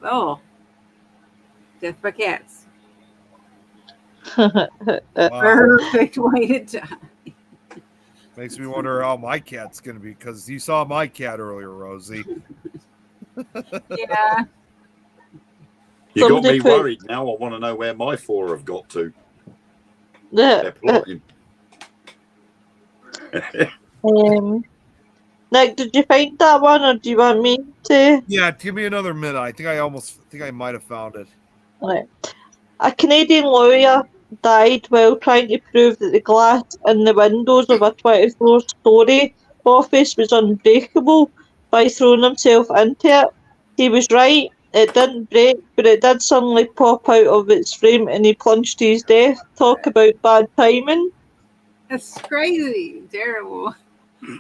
Oh, death by cats. Wow. Perfect way to die. Makes me wonder how my cat's gonna be, because you saw my cat earlier, Rosie. Yeah. You got Somebody me put- worried now. I want to know where my 4 have got to. Yeah. They're plotting. Nick, did you find that one, or do you want me to? Yeah, give me another minute. I think I might have found it. Right. A Canadian lawyer died while trying to prove that the glass in the windows of a 24-story office was unbreakable by throwing himself into it. He was right. It didn't break, but it did suddenly pop out of its frame, and he plunged to his death. Talk about bad timing. That's crazy. Terrible.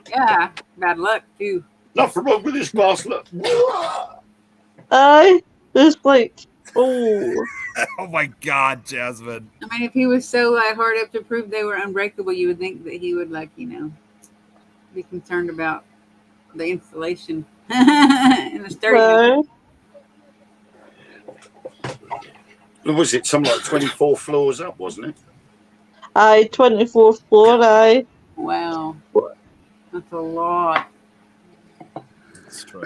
Yeah. Bad luck, too. Nothing wrong with this glass. Look. Aye, it's like, oh. Oh my God, Jasmine. I mean, if he was so hard up to prove they were unbreakable, you would think that he would, be concerned about the installation and the sturdiness. Was it something like 24 floors up, wasn't it? Aye, 24th floor, aye. Wow. That's a lot. That's true.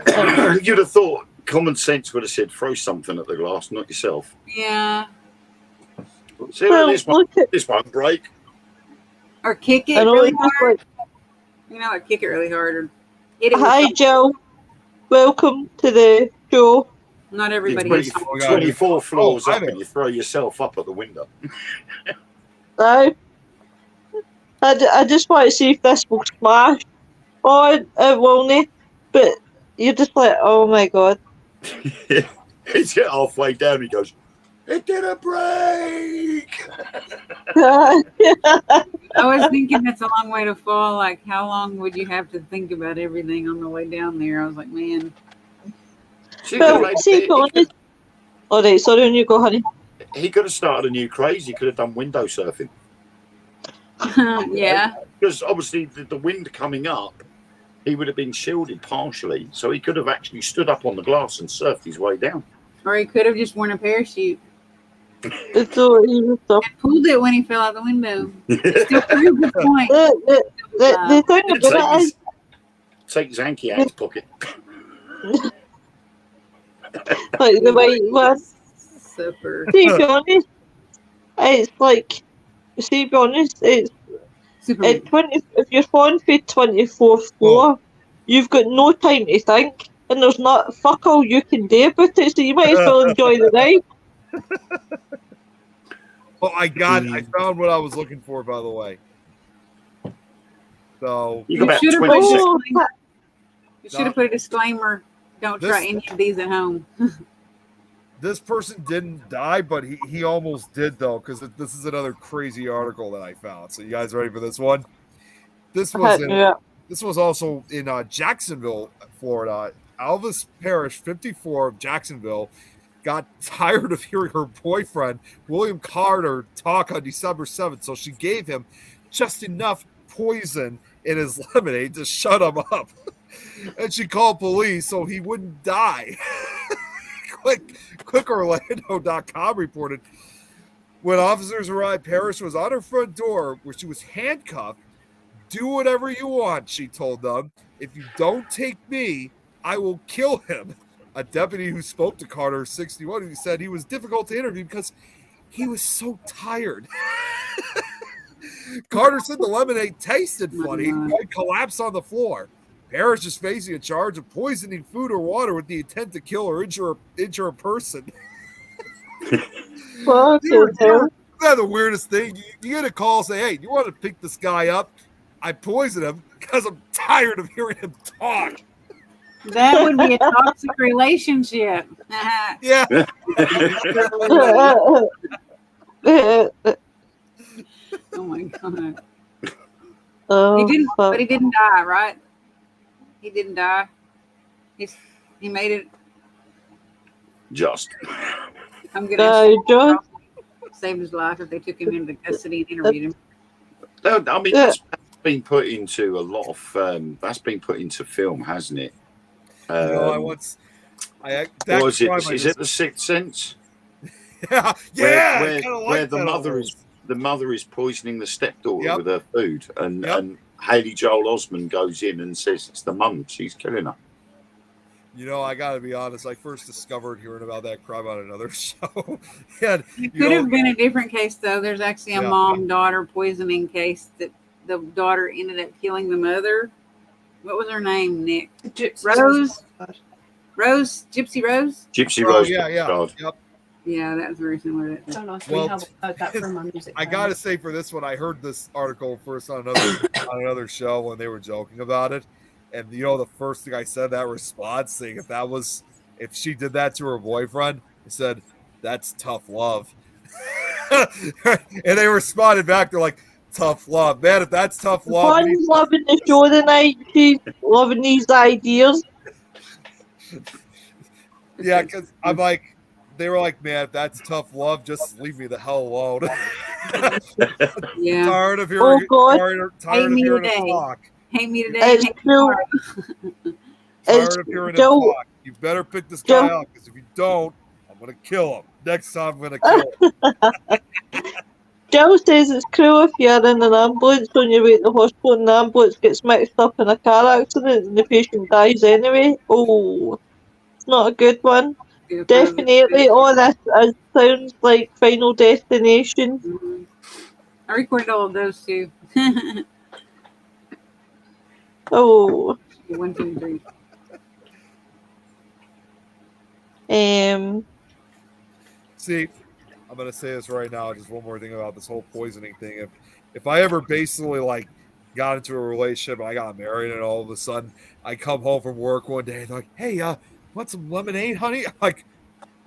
You'd have thought common sense would have said throw something at the glass, not yourself. Yeah. See, Well, this won't break. Or kick it I know, really it's just hard. like, Or kick it really hard. Or hit it with hi, something. Jill. Welcome to the show. Not everybody It's has 24 floors hi up there. and you throw yourself up at the window. Aye. I just want to see if this will smash. Oh, it won't. But you're just like, oh my God. He's get halfway down. He goes, "It didn't break." I was thinking that's a long way to fall. Like, how long would you have to think about everything on the way down there? I was like, man. Well, see, honest. All right, sorry, when you go, honey. He could have started a new craze. He could have done window surfing. Yeah. Because obviously the wind coming up, he would have been shielded partially. So he could have actually stood up on the glass and surfed his way down. Or he could have just worn a parachute. It's all easy stuff. And pulled it when he fell out the window. Still proved the point. The thing about it is, Take his hanky out of his pocket. like, the way it was. Super. See, to be honest, it's like, see, to be honest, it's Super. at 20, if you're falling for 24th floor, you've got no time to think, and there's not fuck all you can do about it, so you might as well enjoy the ride. Oh, I found what I was looking for, by the way. So You got about should have 20 seconds. You should have put a disclaimer. Don't try any of these at home. this person didn't die, but he almost did, though, because this is another crazy article that I found. So you guys ready for this one? This I was hadn't knew it. this was also in Jacksonville, Florida. Elvis Parrish, 54, of Jacksonville, got tired of hearing her boyfriend, William Carter, talk on December 7th, so she gave him just enough poison in his lemonade to shut him up. And she called police so he wouldn't die. QuickOrlando.com reported, when officers arrived, Parrish was on her front door where she was handcuffed. Do whatever you want, she told them. If you don't take me, I will kill him. A deputy who spoke to Carter, 61, who said he was difficult to interview because he was so tired. Carter said the lemonade tasted funny and collapsed on the floor. Parrish is facing a charge of poisoning food or water with the intent to kill or injure a person. Fuck you. That's the weirdest thing. You get a call, say, hey, you want to pick this guy up? I poisoned him because I'm tired of hearing him talk. That would be a toxic relationship. Yeah. Oh my god. Oh, He didn't, fuck. but he didn't die, right? He didn't die. He made it. Just. I'm gonna Just save his life if they took him into custody and interviewed him. No, I mean, that's been put into a lot of. That's been put into film, hasn't it? I what was it? Is it The Sixth Sense? Yeah, Where the mother is poisoning the stepdaughter with her food, and Haley Joel Osment goes in and says it's the mum. She's killing her. I gotta be honest. I first discovered hearing about that crime on another show. And It could have been a different case, though. There's actually a mom-daughter poisoning case that the daughter ended up killing the mother. What was her name, Nick? Rose? Gypsy Rose? Gypsy Rose. Yeah. Yep. Yeah, that was very similar to that. I don't know. I got from my music. I gotta say, for this one, I heard this article first on another show when they were joking about it, and the first thing I said that response, saying if she did that to her boyfriend, I said that's tough love, and they responded back. They're like, tough love, man. If that's tough love, Fun's loving the show tonight. She's loving these ideas. Yeah, because I'm like. They were like, man, if that's tough love, just leave me the hell alone. Yeah. Tired of hearing, tired of hearing him talk. Hate me today. It's true. Tired of hearing him talk. You better pick this guy up, because if you don't, I'm going to kill him. Next time, I'm going to kill him. Joe says it's cruel if you're in an ambulance on your way to the hospital and the ambulance gets mixed up in a car accident and the patient dies anyway. Oh, it's not a good one. Definitely, all this sounds like Final Destination. Mm-hmm. I recorded all of those too. Oh. 1, 2, 3. See, I'm gonna say this right now. Just one more thing about this whole poisoning thing. If I ever basically got into a relationship and I got married and all of a sudden I come home from work one day and they're like, hey, want some lemonade, honey? I'm like,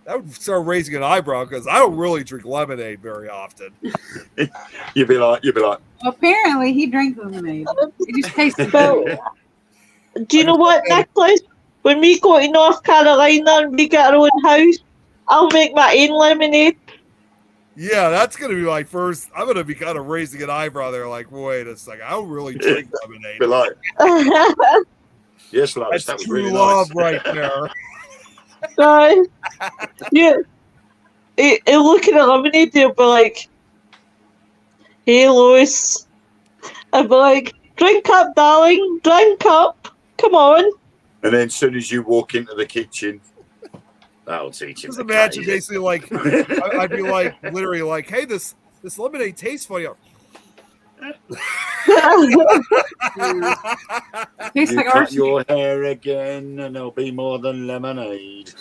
that would start raising an eyebrow because I don't really drink lemonade very often. You'd be like. Well, apparently, he drank lemonade. It just tasted good. Do you know what, Nicholas? When we go to North Carolina and we get our own house, I'll make my own lemonade. Yeah, that's gonna be my first. I'm gonna be kind of raising an eyebrow there. Like, wait a second, I don't really drink lemonade. Be like, yes, Lois, that's that was true really love nice. right there. Guys, yeah. He'll look at the lemonade, he'll be like, hey, Lois. I'll be like, drink up, darling, drink up. Come on. And then as soon as you walk into the kitchen, that'll teach him. Just imagine basically I'd be like, literally like, hey, this lemonade tastes funny. Tastes You like cut arsenic. your hair again, and there'll be more than lemonade.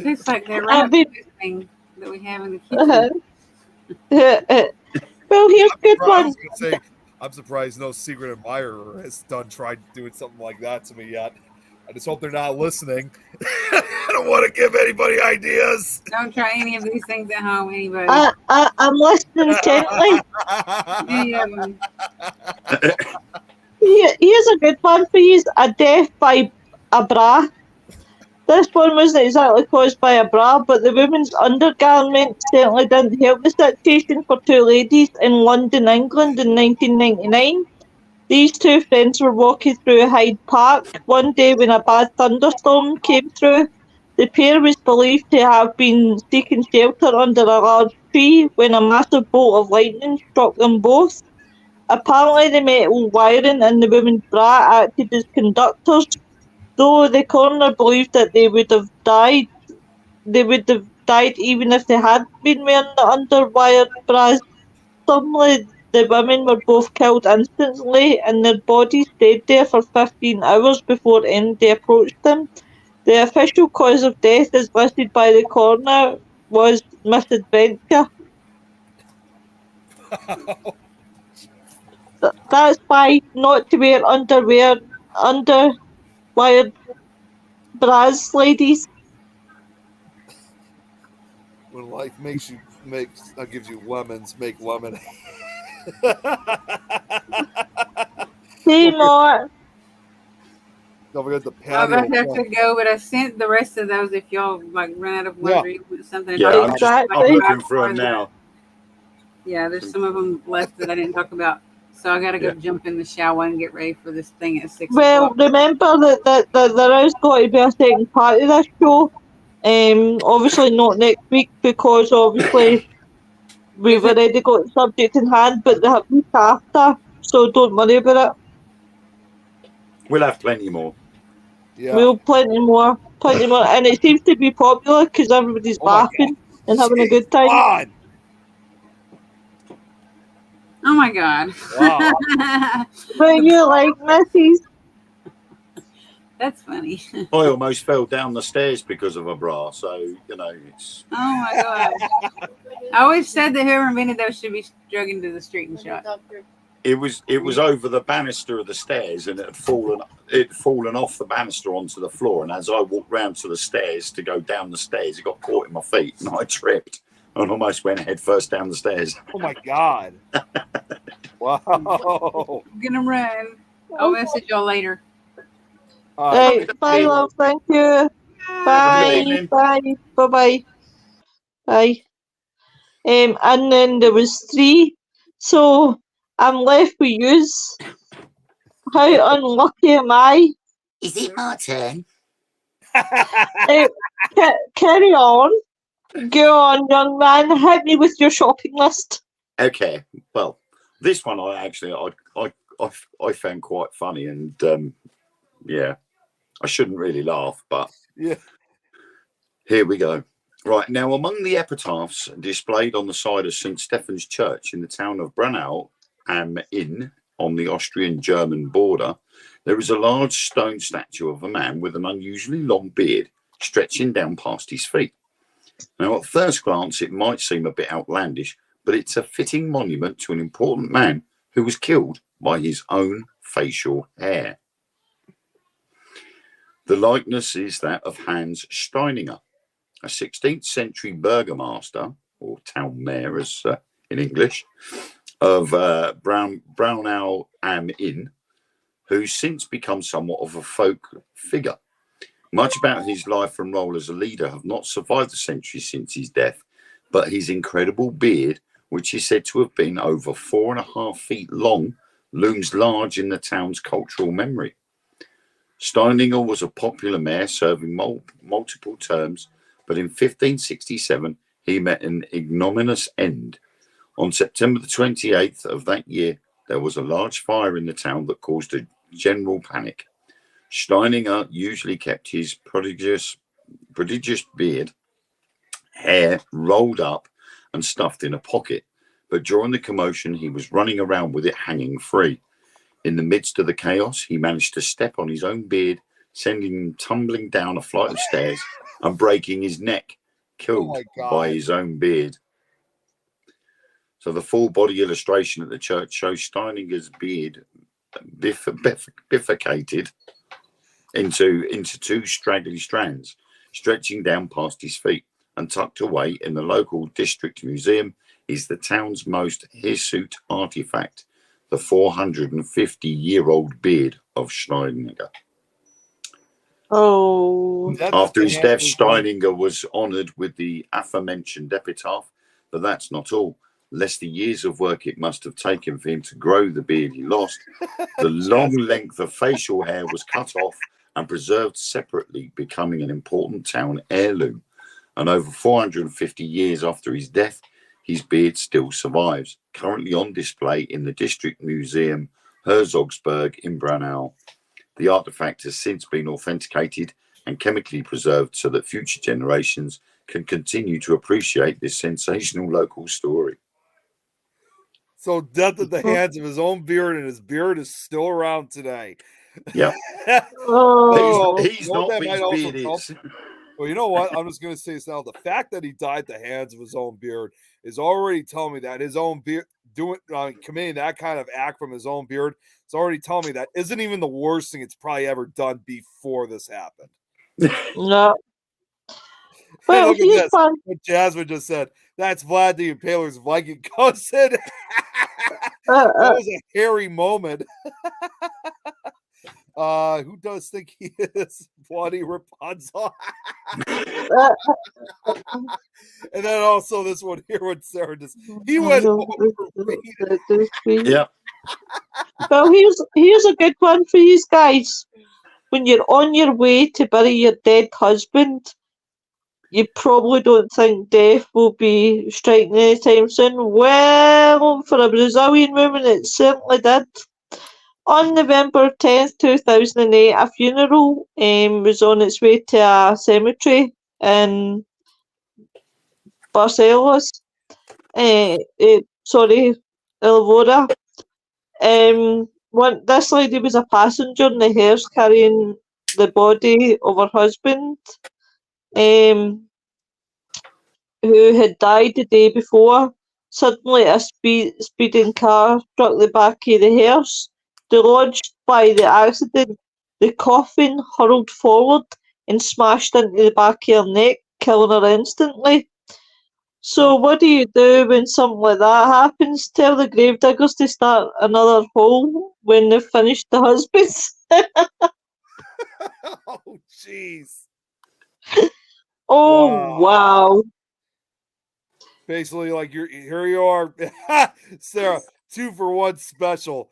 Tastes like that rabbit thing that we have in the kitchen. Well, here's a good one. I'm surprised no secret admirer has tried doing something like that to me yet. I just hope they're not listening. I don't want to give anybody ideas. Don't try any of these things at home, anybody. I'm listening intently. Any of them. Here's a good one for you. A death by a bra. This one wasn't exactly caused by a bra, but the women's undergarment certainly didn't help the situation for two ladies in London, England in 1999. These two friends were walking through Hyde Park one day when a bad thunderstorm came through. The pair was believed to have been seeking shelter under a large tree when a massive bolt of lightning struck them both. Apparently the metal wiring in the women's bra acted as conductors, though the coroner believed that they would have died even if they had been wearing the underwired bras. Suddenly, the women were both killed instantly, and their bodies stayed there for 15 hours before anybody approached them. The official cause of death, as listed by the coroner, was misadventure. That's why not to wear underwired bras, ladies. When life gives you lemons, make lemonade. Say more. Don't forget the I was patio. about to have to go, but I sent the rest of those if y'all like run out of laundry with something. to Yeah, talk I'm about. just I'm Exactly. looking through them now. Yeah, there's some of them left that I didn't talk about. So I got to go Yeah. jump in the shower and get ready for this thing at 6 Well, o'clock. remember that there is going to be a second part of this show. Obviously not next week because obviously we've Is it? already got the subject in hand, but the week after. So don't worry about it. We'll have plenty more. Yeah. We'll plenty more, and it seems to be popular because everybody's Oh my laughing and having a good time. God. Oh my God. Wow. But you like Missy's? That's funny. I almost fell down the stairs because of a bra, so it's. Oh my God. I always said that whoever invented those should be drug into the street and shot. It was over the banister of the stairs, and it had fallen off the banister onto the floor. And as I walked round to the stairs to go down the stairs, it got caught in my feet, and I tripped and almost went head first down the stairs. Oh my God. Wow. I'm gonna run. I'll message y'all later. Right, bye, love. Thank you. Bye. evening. Bye. Bye. Bye. And then there was 3, so I'm left with yous. How unlucky am I? Is it my turn? Carry on. Go on, young man. Hit me with your shopping list. Okay. Well, this one I found quite funny, and yeah, I shouldn't really laugh, but Yeah. here we go. Right, now among the epitaphs displayed on the side of St. Stephen's Church in the town of Braunau am Inn on the Austrian-German border, there is a large stone statue of a man with an unusually long beard stretching down past his feet. Now, at first glance, it might seem a bit outlandish, but it's a fitting monument to an important man who was killed by his own facial hair. The likeness is that of Hans Steininger, a 16th century burgomaster, or town mayor as in English, of Braunau am Inn, who's since become somewhat of a folk figure. Much about his life and role as a leader have not survived the century since his death, but his incredible beard, which is said to have been over 4.5 feet long, looms large in the town's cultural memory. Steininger was a popular mayor serving multiple terms, but in 1567 he met an ignominious end. On September the 28th of that year, there was a large fire in the town that caused a general panic. Steininger usually kept his prodigious beard, hair rolled up and stuffed in a pocket, but during the commotion he was running around with it hanging free. In the midst of the chaos, he managed to step on his own beard, sending him tumbling down a flight of stairs and breaking his neck, killed by his own beard. So the full body illustration at the church shows Steininger's beard bifurcated into two straggly strands, stretching down past his feet, and tucked away in the local district museum is the town's most hirsute artifact, the 450-year-old beard of Steininger. Oh. After his death, Steininger was honoured with the aforementioned epitaph, but that's not all. Lest the years of work it must have taken for him to grow the beard he lost, the long length of facial hair was cut off and preserved separately, becoming an important town heirloom. And over 450 years after his death, his beard still survives, currently on display in the District Museum, Herzogsburg in Braunau. The artifact has since been authenticated and chemically preserved so that future generations can continue to appreciate this sensational local story. So death at the hands of his own beard, and his beard is still around today. Yeah. Oh. He's not, but his beard is. Well, you know what? I'm just going to say this now. The fact that he died at the hands of his own beard is already telling me that his own beard, committing that kind of act from his own beard, it's already telling me that isn't even the worst thing it's probably ever done before this happened. No. Hey, Well, look at he's this. fun. What Jasmine just said. That's Vlad the Impaler's Viking cousin. That was a hairy moment. Who does think he is Bloody Rapunzel? And then also this one here with Sarah just he went over Yeah. Well, here's a good one for you guys. When you're on your way to bury your dead husband, you probably don't think death will be striking anytime soon. Well, for a Brazilian woman, it certainly did. On November 10th, 2008, a funeral was on its way to a cemetery in Barcelos. Elvora. This lady was a passenger in the hearse carrying the body of her husband, who had died the day before. Suddenly, a speeding car struck the back of the hearse. Dislodged by the accident, the coffin hurled forward and smashed into the back of her neck, killing her instantly. So what do you do when something like that happens? Tell the gravediggers to start another hole when they've finished the husbands. Oh, jeez. Oh, wow. Basically, like here you are, Sarah, 2-for-1 special.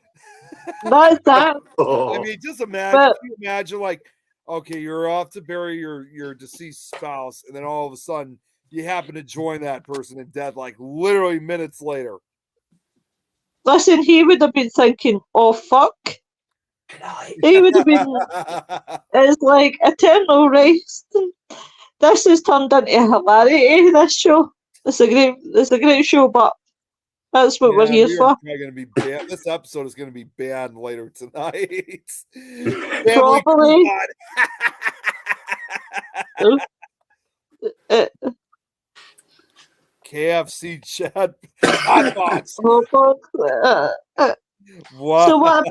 That's that. I mean, just imagine. Can you imagine, like, okay, you're off to bury your deceased spouse, and then all of a sudden you happen to join that person in death, like literally minutes later. Listen, he would have been thinking, "Oh fuck." He would have been. It's like eternal rest. This has turned into hilarity. This show. It's a great show, but that's what we're here for. Gonna be banned. This episode is going to be banned later tonight. Probably. KFC chat. Wow. So what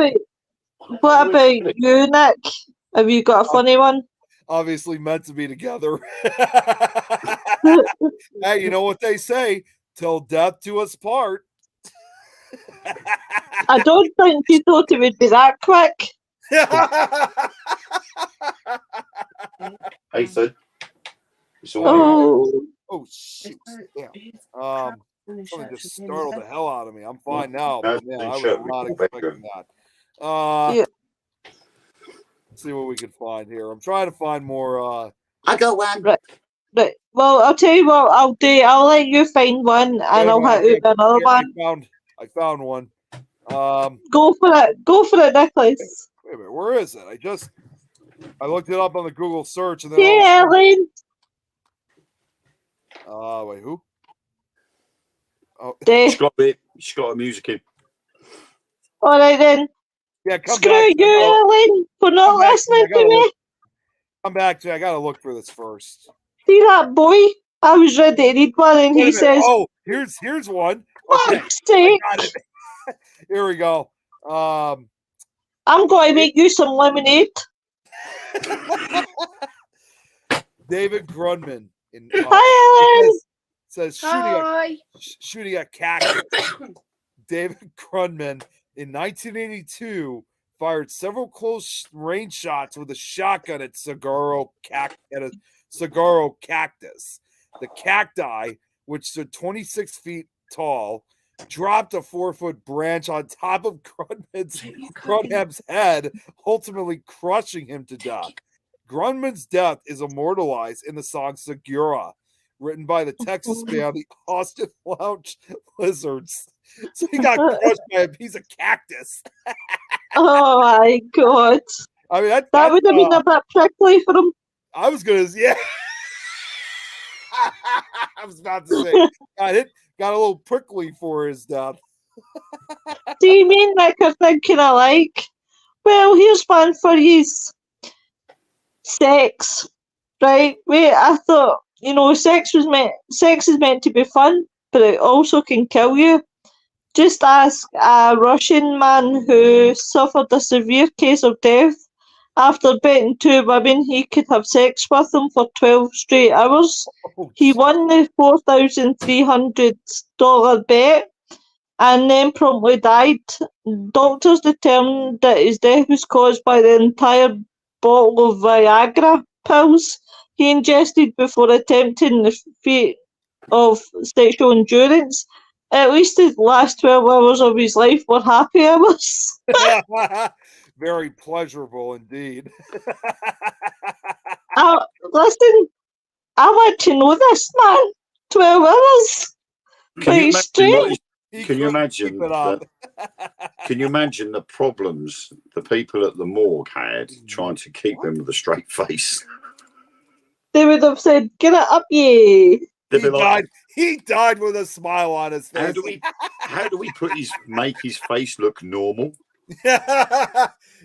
about you, Nick? Have you got a funny one? Obviously meant to be together. Hey, you know what they say? Till death do us part. I don't think you thought it would be that quick. Ethan. Oh shit! Yeah. Something just startled the hell out of me. I'm fine now, but yeah, I was not expecting that. Yeah. Let's see what we can find here. I'm trying to find more. I got one. Right. Well, I'll tell you what I'll do. I'll let you find one, and I'll hit out another one. I found one. Go for it. Go for it, Nicholas. Wait a minute. Where is it? I looked it up on the Google search, and then. Yeah, Ellen. Wait, who? Oh, she's got a music in. All right then. Yeah, screw you, Ellen, for not listening to me. Come back to me. I gotta look for this first. See that boy? I was ready to read one, and he says, "Oh, here's one." Okay. Fuck's sake! Here we go. I'm going to make you some lemonade. David Grunman Hi, Ellen. says Hi. shooting a cactus. David Grunman in 1982 fired several close range shots with a shotgun at a saguaro cactus. The cacti, which stood 26 feet tall, dropped a 4-foot branch on top of Grunham's head, ultimately crushing him to death. Grunman's death is immortalized in the song Segura, written by the Texas band the Austin Lounge Lizards. So he got crushed by a piece of cactus. Oh my god. I mean, That would have been a bit prickly for him. I was gonna, yeah. I was about to say, got a little prickly for his death. See, me and Nick are thinking alike. Well, here's one for yous. Sex. Right? Wait, I thought, sex is meant to be fun, but it also can kill you. Just ask a Russian man who suffered a severe case of death after betting 2 women he could have sex with them for 12 straight hours. He won the $4,300 bet and then promptly died. Doctors determined that his death was caused by the entire bottle of Viagra pills he ingested before attempting the feat of sexual endurance. At least the last 12 hours of his life were happy hours. Very pleasurable indeed. Listen, I want to know this, man. 12 hours. Can you imagine the problems the people at the morgue had trying to keep him with a straight face? They would have said, "Get it up, ye." He died with a smile on his face. How do we make his face look normal?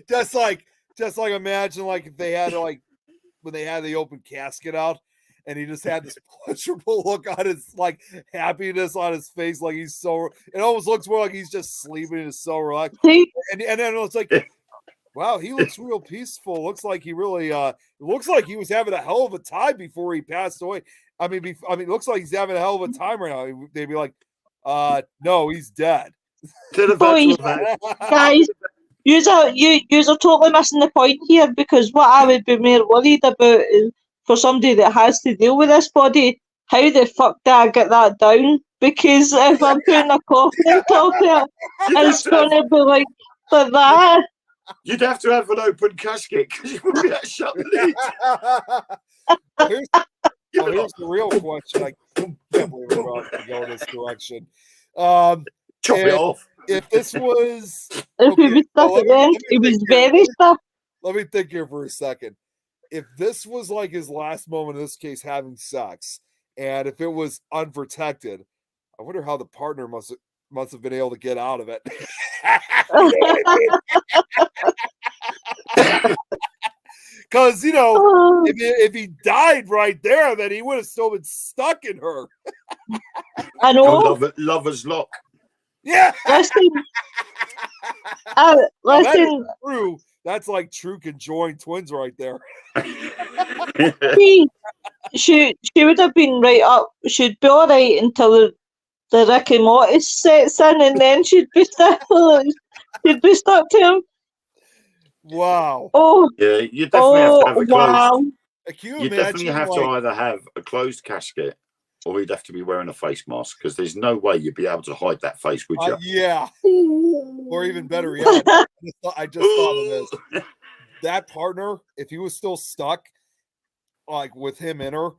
just like imagine like if they had when they had the open casket out and he just had this pleasurable look on his happiness on his face, like he's so, it almost looks more like he's just sleeping and is so relaxed. And then it's like, wow, he looks real peaceful. Looks like he really looks like he was having a hell of a time before he passed away. I mean, it looks like he's having a hell of a time right now. They'd be like, no, he's dead. Guys, yous are totally missing the point here, because what I would be more worried about is for somebody that has to deal with this body, how the fuck do I get that down? Because if I'm putting a coffin on top of it, it's going to be like that. You'd have to have an open casket because you wouldn't be able to shut the lid. Here's the real question. I can't believe we're about to go this direction. Chop it off. If this was... If he was stuck again, he was very stuck. Let me think here for a second. If this was like his last moment, in this case, having sex, and if it was unprotected, I wonder how the partner must have been able to get out of it. Because, if he died right there, then he would have still been stuck in her. I know. Lover's lock. Yeah. Listen. That's like true conjoined twins right there. She would have been right up. She'd be all right until the Rick and Morty sets in, and then she'd be stuck to him. Wow. Oh. Yeah, you definitely have to have a closed. Wow. You definitely have to either have a closed casket, or you'd have to be wearing a face mask, because there's no way you'd be able to hide that face, would you? Yeah. Or even better yet, I just thought of this. That partner, if he was still stuck, like with him in her,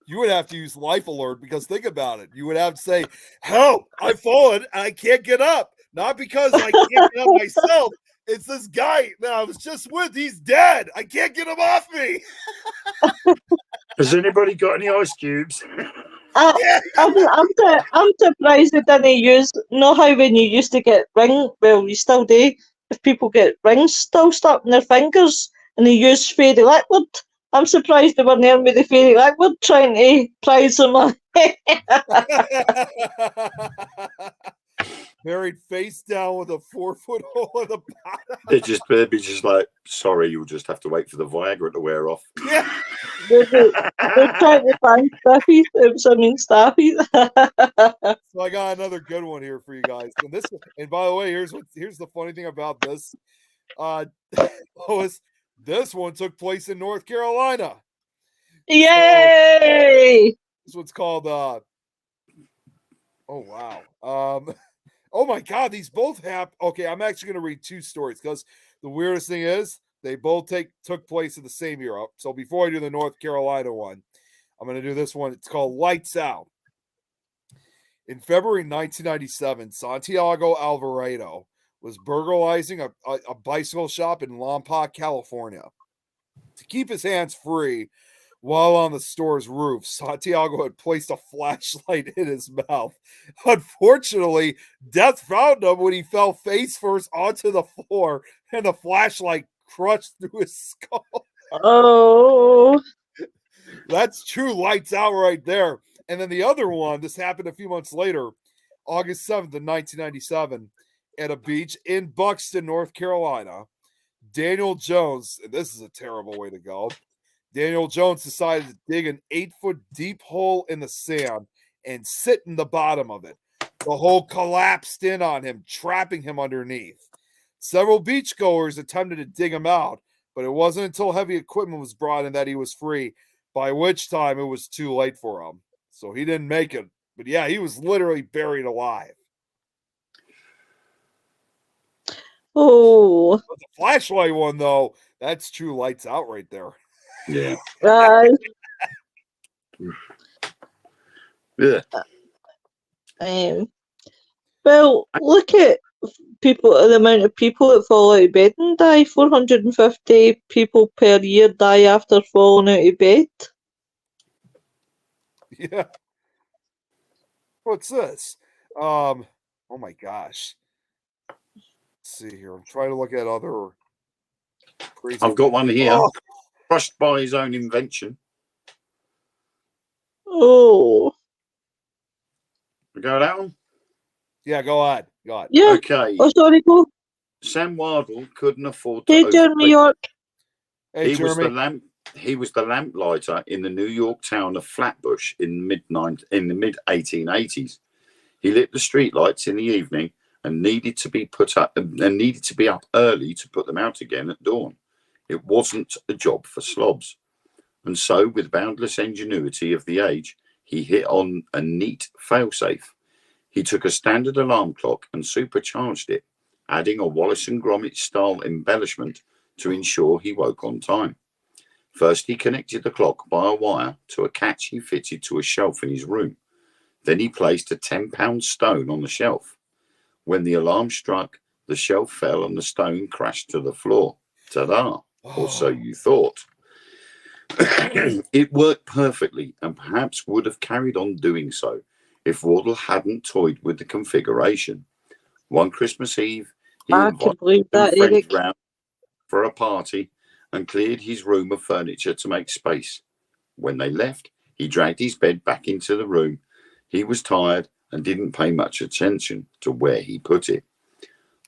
you would have to use life alert, because think about it. You would have to say, "Help! I've fallen and I can't get up. Not because I can't get up myself. It's this guy that I was just with. He's dead. I can't get him off me." Has anybody got any ice cubes? I'm surprised they didn't use. Know how when you used to get you still do. If people get rings still stuck in their fingers and they use fairy liquid, I'm surprised they weren't there with the fairy liquid trying to prize them. buried face down with a 4-foot hole in the bottom. They'd be just like, sorry, you'll just have to wait for the Viagra to wear off. Yeah. They're trying to find staffies. Staffies. So I got another good one here for you guys. And by the way, here's the funny thing about this. Lois, this one took place in North Carolina. Yay! So, this one's called oh wow. Oh my god, these both have okay, I'm actually gonna read two stories because the weirdest thing is they both took place in the same year. So before I do the North Carolina one, I'm gonna do this one. It's called Lights Out. In February 1997, Santiago Alvarado was burglarizing a bicycle shop in Lompoc, California. To keep his hands free while on the store's roof, Santiago had placed a flashlight in his mouth. Unfortunately, death found him when he fell face first onto the floor and the flashlight crushed through his skull. Oh. That's true lights out right there. And then the other one, this happened a few months later, August 7th of 1997, at a beach in Buxton, North Carolina. Daniel Jones, and this is a terrible way to go, Daniel Jones decided to dig an 8-foot deep hole in the sand and sit in the bottom of it. The hole collapsed in on him, trapping him underneath. Several beachgoers attempted to dig him out, but it wasn't until heavy equipment was brought in that he was free, by which time it was too late for him. So he didn't make it. But yeah, he was literally buried alive. Oh. But the flashlight one, though, that's true lights out right there. Yeah. Yeah. Well, look at the amount of people that fall out of bed and die. 450 people per year die after falling out of bed. Yeah. What's this? Oh my gosh. Let's see here. I'm trying to look at other crazy. I've got one here. Oh. Crushed by his own invention. Oh. We go that one? Yeah, go on. Go on. Yeah. Okay. Oh, sorry, go. Sam Wardle couldn't afford to Hey, Jeremy York. Hey, he Jeremy. was the lamplighter in the New York town of Flatbush in the mid 1880s. He lit the streetlights in the evening and needed to be up early to put them out again at dawn. It wasn't a job for slobs. And so, with boundless ingenuity of the age, he hit on a neat failsafe. He took a standard alarm clock and supercharged it, adding a Wallace and Gromit style embellishment to ensure he woke on time. First, he connected the clock by a wire to a catch he fitted to a shelf in his room. Then he placed a 10-pound stone on the shelf. When the alarm struck, the shelf fell and the stone crashed to the floor. Ta-da! Or so you thought. It worked perfectly and perhaps would have carried on doing so if Wardle hadn't toyed with the configuration. One Christmas Eve, he invited some friends round for a party and cleared his room of furniture to make space. When they left, he dragged his bed back into the room. He was tired and didn't pay much attention to where he put it.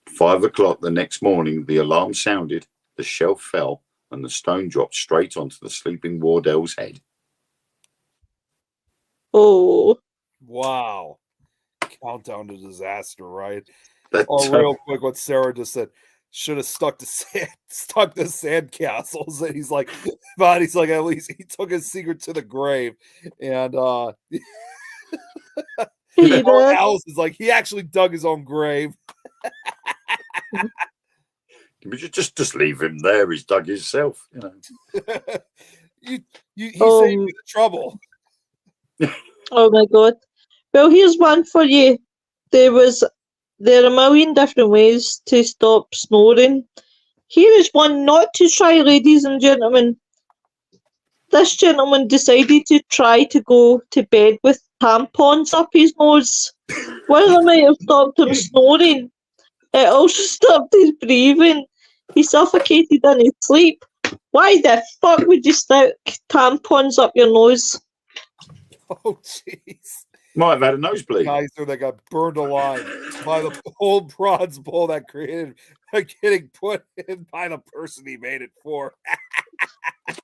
5 o'clock the next morning, the alarm sounded, the shelf fell, and the stone dropped straight onto the sleeping Wardell's head. Oh. Wow. Countdown to disaster, right? That's real quick, what Sarah just said. Should have stuck to sandcastles. And he's like, at least he took his secret to the grave. And Alice is like, he actually dug his own grave. Just leave him there. He's dug himself. You know. He saved you the trouble. Oh my God. Well, here's one for you. There are a million different ways to stop snoring. Here is one not to try, ladies and gentlemen. This gentleman decided to try to go to bed with tampons up his nose. While it might have stopped him snoring, it also stopped his breathing. He suffocated in his sleep. Why the fuck would you stick tampons up your nose? Oh, jeez. Might have had a nosebleed. Guys that got burned alive by the old bronze bull that created getting put in by the person he made it for.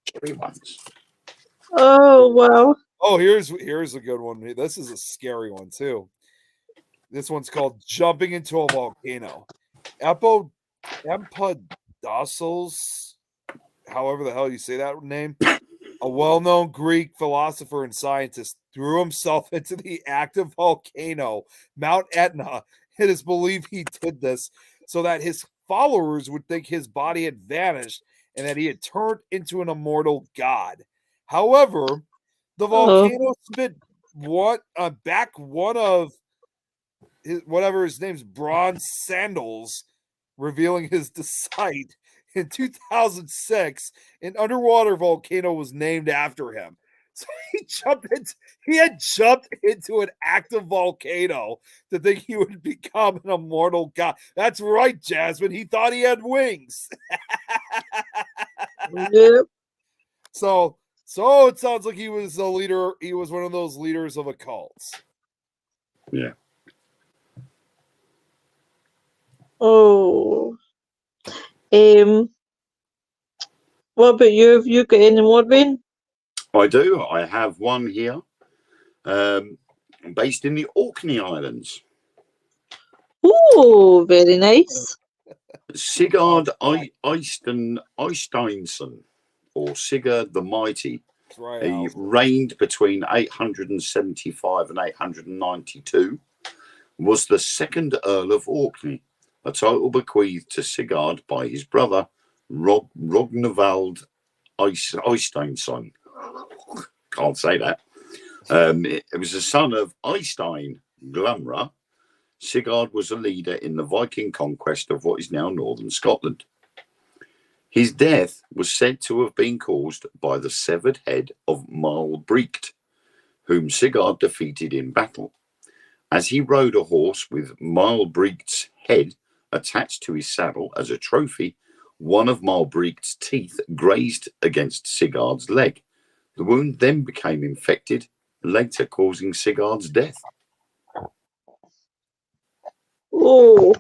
Scary ones. Oh, wow. Oh, here's a good one. This is a scary one too. This one's called Jumping into a Volcano. Empedocles, however the hell you say that name, a well-known Greek philosopher and scientist, threw himself into the active volcano, Mount Etna. It is believed he did this so that his followers would think his body had vanished and that he had turned into an immortal god. However, the volcano spit back one of whatever his name's bronze sandals, revealing his deceit. In 2006, an underwater volcano was named after him. So he had jumped into an active volcano to think he would become an immortal god. That's right, Jasmine. He thought he had wings. Yep. So it sounds like he was a leader. He was one of those leaders of a cult. Yeah. Oh. What about you? Have you got any more, Ben? I do. I have one here, based in the Orkney Islands. Oh, very nice. Sigurd Eysteinsson, or Sigurd the Mighty. Right, He reigned between 875 and 892, was the second Earl of Orkney, a title bequeathed to Sigurd by his brother Rognvald Eysteinsson. Can't say that. It was the son of Eystein Glumra. Sigurd was a leader in the Viking conquest of what is now northern Scotland. His death was said to have been caused by the severed head of Malbricht, whom Sigurd defeated in battle. As he rode a horse with Malbricht's head attached to his saddle as a trophy, one of Malbricht's teeth grazed against Sigurd's leg. The wound then became infected, later causing Sigurd's death. Oh.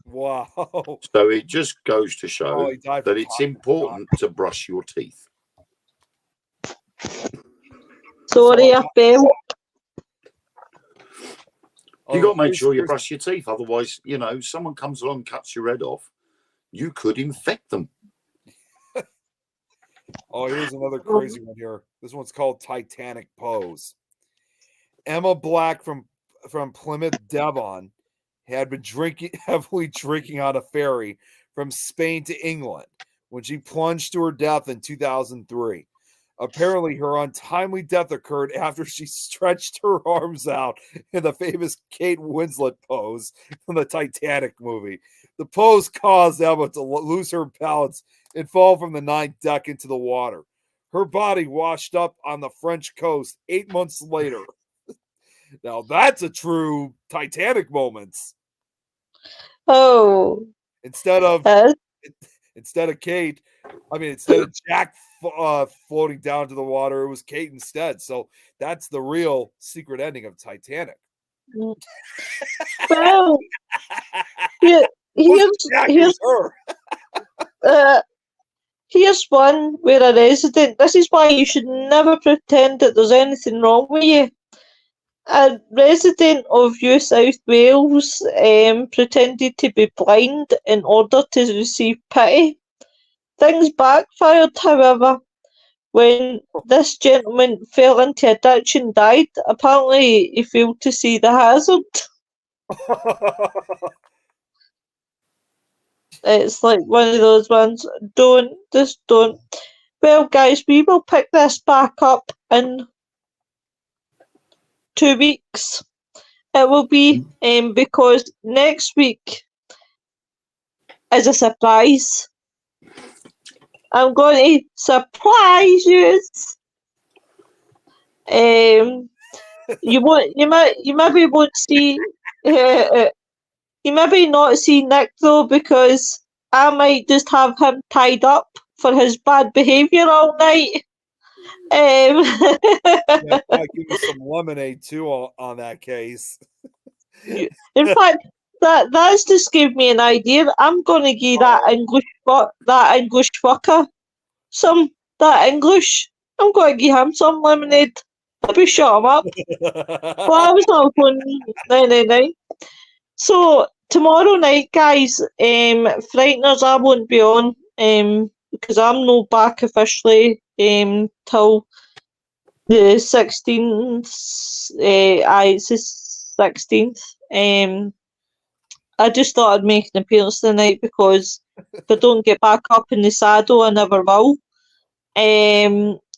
Wow. So it just goes to show he died that from it's toxic important to brush your teeth. Sorry, Belle. You got to make sure you brush your teeth. Otherwise, someone comes along and cuts your head off, you could infect them. Oh, here's another crazy one here. This one's called Titanic Pose. Emma Black from Plymouth, Devon, had been heavily drinking on a ferry from Spain to England when she plunged to her death in 2003. Apparently, her untimely death occurred after she stretched her arms out in the famous Kate Winslet pose from the Titanic movie. The pose caused Emma to lose her balance and fall from the ninth deck into the water. Her body washed up on the French coast 8 months later. Now, that's a true Titanic moment. Oh. Instead of Kate, instead of Jack floating down to the water, it was Kate instead. So that's the real secret ending of Titanic. Well, here's one where a resident. This is why you should never pretend that there's anything wrong with you. A resident of New South Wales pretended to be blind in order to receive pity. Things backfired, however, when this gentleman fell into a ditch and died. Apparently, he failed to see the hazard. It's like one of those ones. Just don't. Well, guys, we will pick this back up in 2 weeks. It will be because next week is a surprise. I'm going to surprise you. You maybe won't see. You maybe not see Nick though, because I might just have him tied up for his bad behaviour all night. I'll give you some lemonade too on that case. In fact, that's just gave me an idea. I'm gonna give that English fucker some that English. I'm gonna give him some lemonade. Maybe shut him up. Well, I was on phone 999. So tomorrow night, guys, Frighteners, I won't be on, because I'm no back officially, till the 16th. It's the 16th. I just thought I'd make an appearance tonight because if I don't get back up in the saddle, I never will.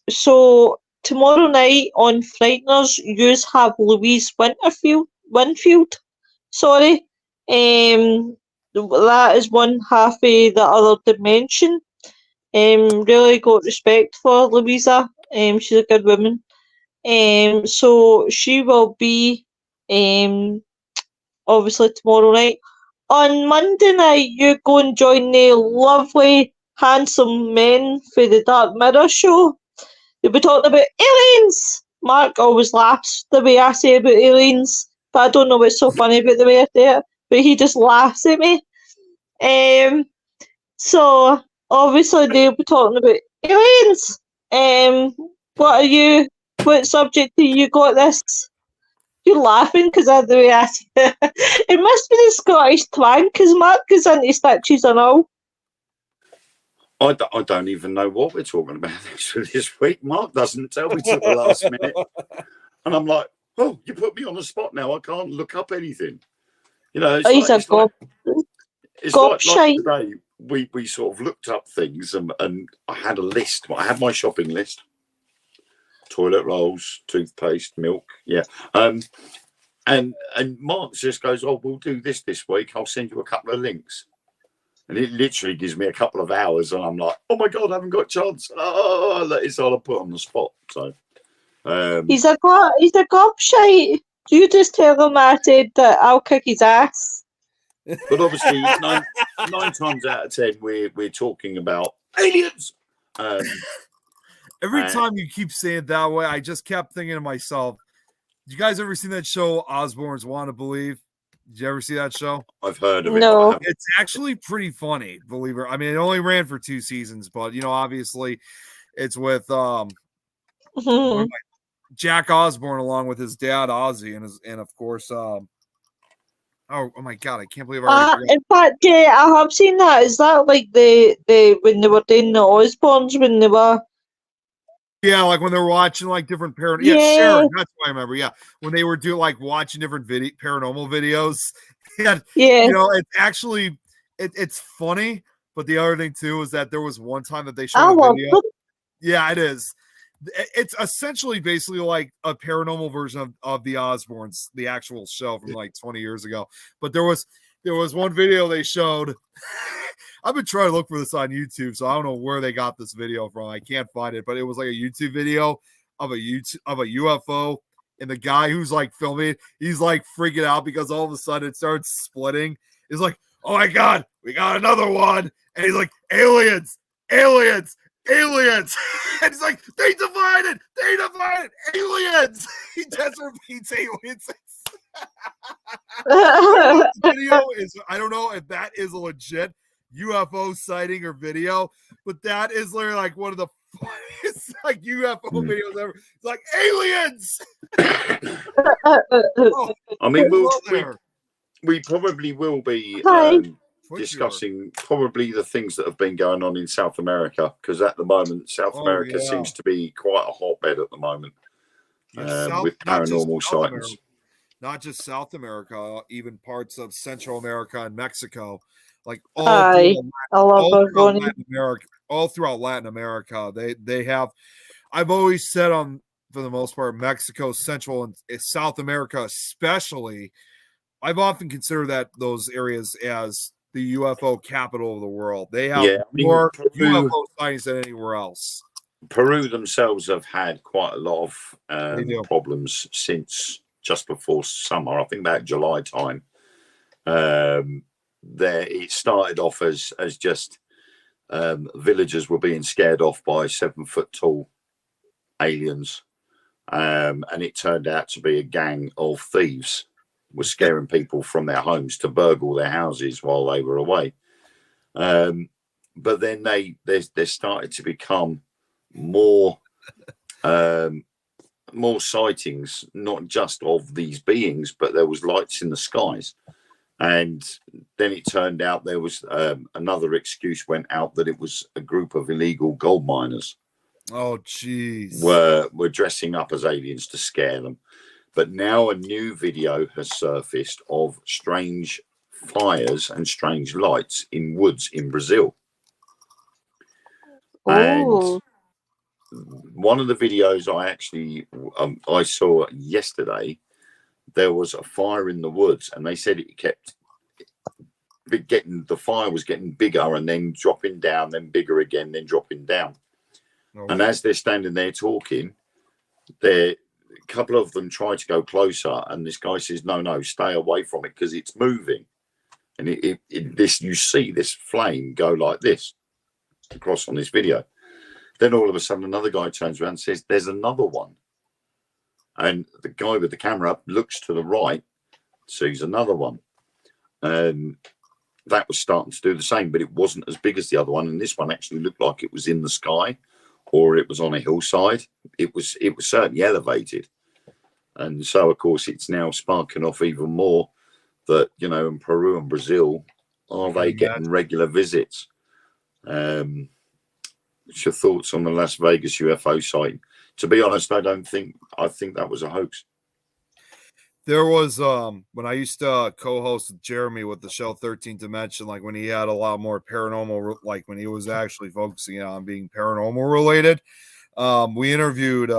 So tomorrow night on Frighteners, yous have Louise Winfield. Sorry. That is one half of the other dimension. Really got respect for Louisa. She's a good woman. So she will be obviously tomorrow night. On Monday night, you go and join the lovely, handsome men for the Dark Mirror show. They'll be talking about aliens. Mark always laughs the way I say about aliens, but I don't know what's so funny about the way I say it. But he just laughs at me. So obviously they'll be talking about aliens. What subject do you got this? You're laughing because of the way I say it. It must be the Scottish twang because Mark goes into stitches and all. I don't even know what we're talking about this week. Mark doesn't tell me till the last minute. And I'm like, oh, you put me on the spot now. I can't look up anything. You know, He's a gob. It's like today, we sort of looked up things and I had a list. I had my shopping list. Toilet rolls, toothpaste, milk. Yeah. And Mark just goes, oh, we'll do this week. I'll send you a couple of links. And it literally gives me a couple of hours, and I'm like, "Oh my god, I haven't got a chance." Oh, that is all I put on the spot. So, he's a gobshite. You just tell him I said that I'll kick his ass. But obviously, nine times out of 10, we're talking about aliens. Every time you keep saying it that way, I just kept thinking to myself, "Did you guys ever seen that show, Osborne's Want to Believe?" Did you ever see that show? I've heard of it. No. It's actually pretty funny, believe it. I mean, it only ran for 2 seasons, but obviously, it's with Jack Osborne along with his dad Ozzy and of course oh my god, I can't believe I already in fact, yeah, I have seen that. Is that like the when they were doing the Osbournes when they were? Yeah, like when they were watching like different paranormal. Yeah, Sharon, that's what I remember. Yeah, when they were doing like watching different paranormal videos. Yeah, it's actually it's funny, but the other thing too is that there was one time that they showed a video. Yeah, it is. It's essentially basically like a paranormal version of the Osbournes, the actual show from like 20 years ago. But there was one video they showed. I've been trying to look for this on YouTube, so I don't know where they got this video from. I can't find it, but it was like a YouTube video of a UFO, and the guy who's like filming, he's like freaking out because all of a sudden it starts splitting. It's like, oh my god, we got another one, and he's like, aliens. And he's like, they divided, aliens. He just repeats aliens. Video is, I don't know if that is a legit UFO sighting or video, but that is literally like one of the funniest like UFO videos ever. It's like aliens. I mean, we probably will be discussing probably the things that have been going on in South America, because at the moment South America seems to be quite a hotbed at the moment with paranormal sightings. Not just South America, even parts of Central America and Mexico, like all throughout Latin America. They have. I've always said for the most part, Mexico, Central and South America, especially. I've often considered those areas as the UFO capital of the world. They have more UFO sightings than anywhere else. Peru themselves have had quite a lot of problems since just before summer. I think about July time. It started off as just villagers were being scared off by 7-foot tall aliens, and it turned out to be a gang of thieves was scaring people from their homes to burgle their houses while they were away. But then they started to become more more sightings, not just of these beings, but there was lights in the skies. And then it turned out there was another excuse went out that it was a group of illegal gold miners. Oh, jeez. Were dressing up as aliens to scare them. But now a new video has surfaced of strange fires and strange lights in woods in Brazil. Oh. And one of the videos I saw yesterday, there was a fire in the woods, and they said it kept the fire was getting bigger and then dropping down, then bigger again, then dropping down. Oh. And as they're standing there talking, a couple of them try to go closer, and this guy says, no, stay away from it because it's moving. And you see this flame go like this across on this video. Then all of a sudden another guy turns around and says, there's another one. And the guy with the camera up looks to the right, sees another one. That was starting to do the same, but it wasn't as big as the other one. And this one actually looked like it was in the sky, or it was on a hillside. It was certainly elevated. And so, of course, it's now sparking off even more that, in Peru and Brazil, are they getting regular visits? What's your thoughts on the Las Vegas UFO sighting? To be honest, I think that was a hoax. There was when I used to co-host with Jeremy with the show 13th Dimension, like when he had a lot more paranormal, like when he was actually focusing on being paranormal related. We interviewed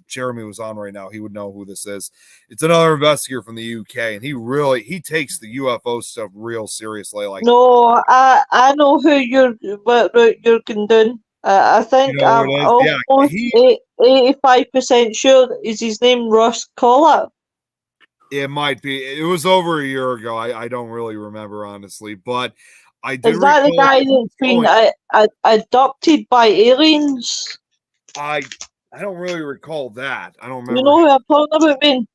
Jeremy was on right now. He would know who this is. It's another investigator from the UK, and he takes the UFO stuff real seriously. Like, no, I know what route you're going down. I think I'm almost 85% sure is his name Ross Collett. It might be. It was over a year ago. I don't really remember, honestly, but I do. Is that the guy that's been adopted by aliens? I don't really recall that. I don't remember. You know who I'm talking about, man?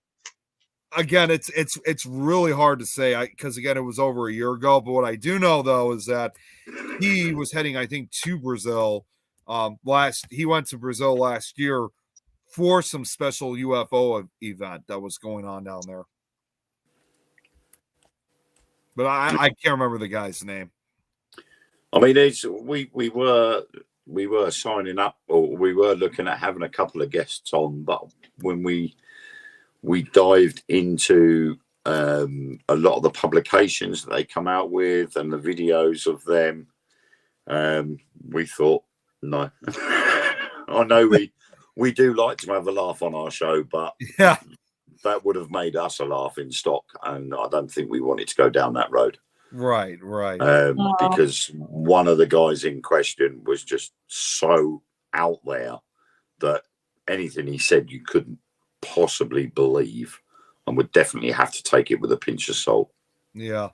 Again, it's really hard to say because again, it was over a year ago. But what I do know though is that he was heading, I think, to Brazil. He went to Brazil last year for some special UFO event that was going on down there. But I can't remember the guy's name. I mean, we were signing up, or we were looking at having a couple of guests on, but when we dived into a lot of the publications that they come out with and the videos of them, we thought, no. I know we do like to have a laugh on our show, but yeah, that would have made us a laughing stock, and I don't think we wanted to go down that road. Right. Because one of the guys in question was just so out there that anything he said you couldn't possibly believe, and would definitely have to take it with a pinch of salt. Yeah.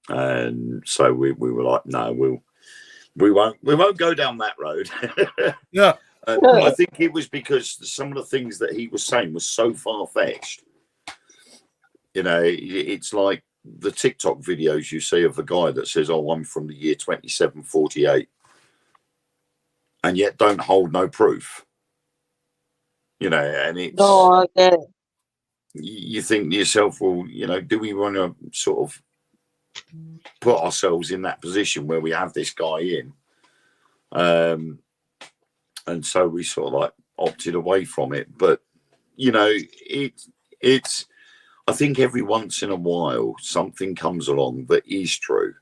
And so we were like, no, we won't go down that road. Yeah. I think it was because some of the things that he was saying was so far-fetched. It's like the TikTok videos you see of the guy that says, oh, I'm from the year 2748, and yet don't hold no proof. And it's... No, I get it. You think to yourself, well, do we want to sort of put ourselves in that position where we have this guy in? And so we sort of like opted away from it. But, it's, I think every once in a while, something comes along that is true.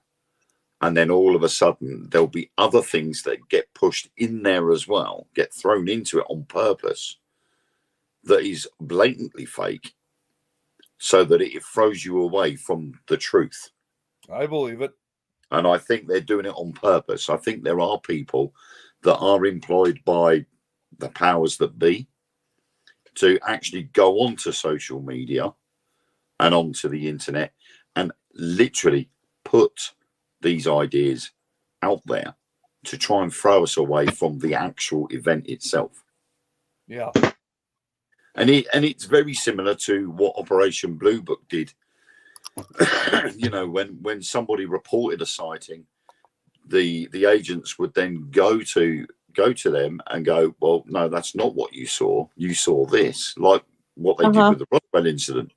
And then all of a sudden, there'll be other things that get pushed in there as well, get thrown into it on purpose, that is blatantly fake, so that it throws you away from the truth. I believe it. And I think they're doing it on purpose. I think there are people that are employed by the powers that be to actually go onto social media and onto the internet and literally put these ideas out there to try and throw us away from the actual event itself. Yeah. And it's very similar to what Operation Blue Book did. You know, when somebody reported a sighting, the agents would then go to them and go, well, no, that's not what you saw. You saw this, like what they did with the Roswell incident.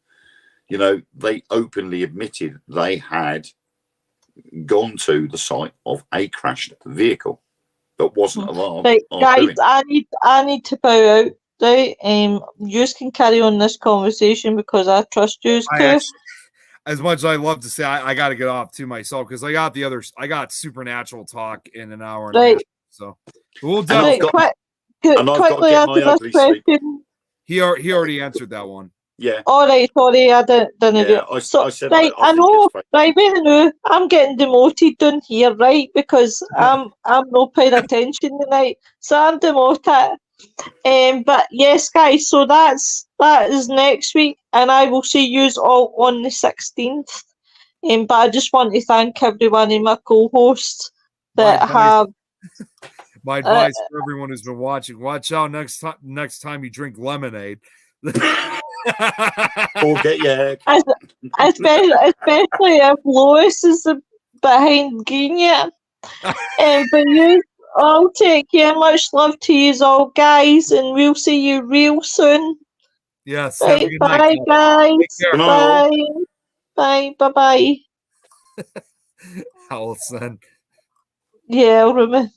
You know, they openly admitted they had gone to the site of a crashed vehicle that wasn't alarmed. Right, guys, I need to bow out. Right, you can carry on this conversation because I trust you too. As much as I love to say, I got to get off to myself because I got supernatural talk in an hour and a half. So we'll definitely. Quickly answer this question. He already answered that one. Yeah. All right, sorry, I didn't do it. I said right, I know. Right, wait a minute. I'm getting demoted down here, right? Because I'm not paying attention tonight, so I'm demoted. But yes, guys. So that is next week, and I will see you all on the 16th. But I just want to thank everyone in my co-hosts that have. My advice for everyone who's been watching: watch out next time you drink lemonade. Or get especially if Lois is behind Genia. But you all take care. Much love to you all, guys, and we'll see you real soon. Yes. Right, have a good bye, night, guys. Bye. Bye. Allison. Yeah, I'll remember.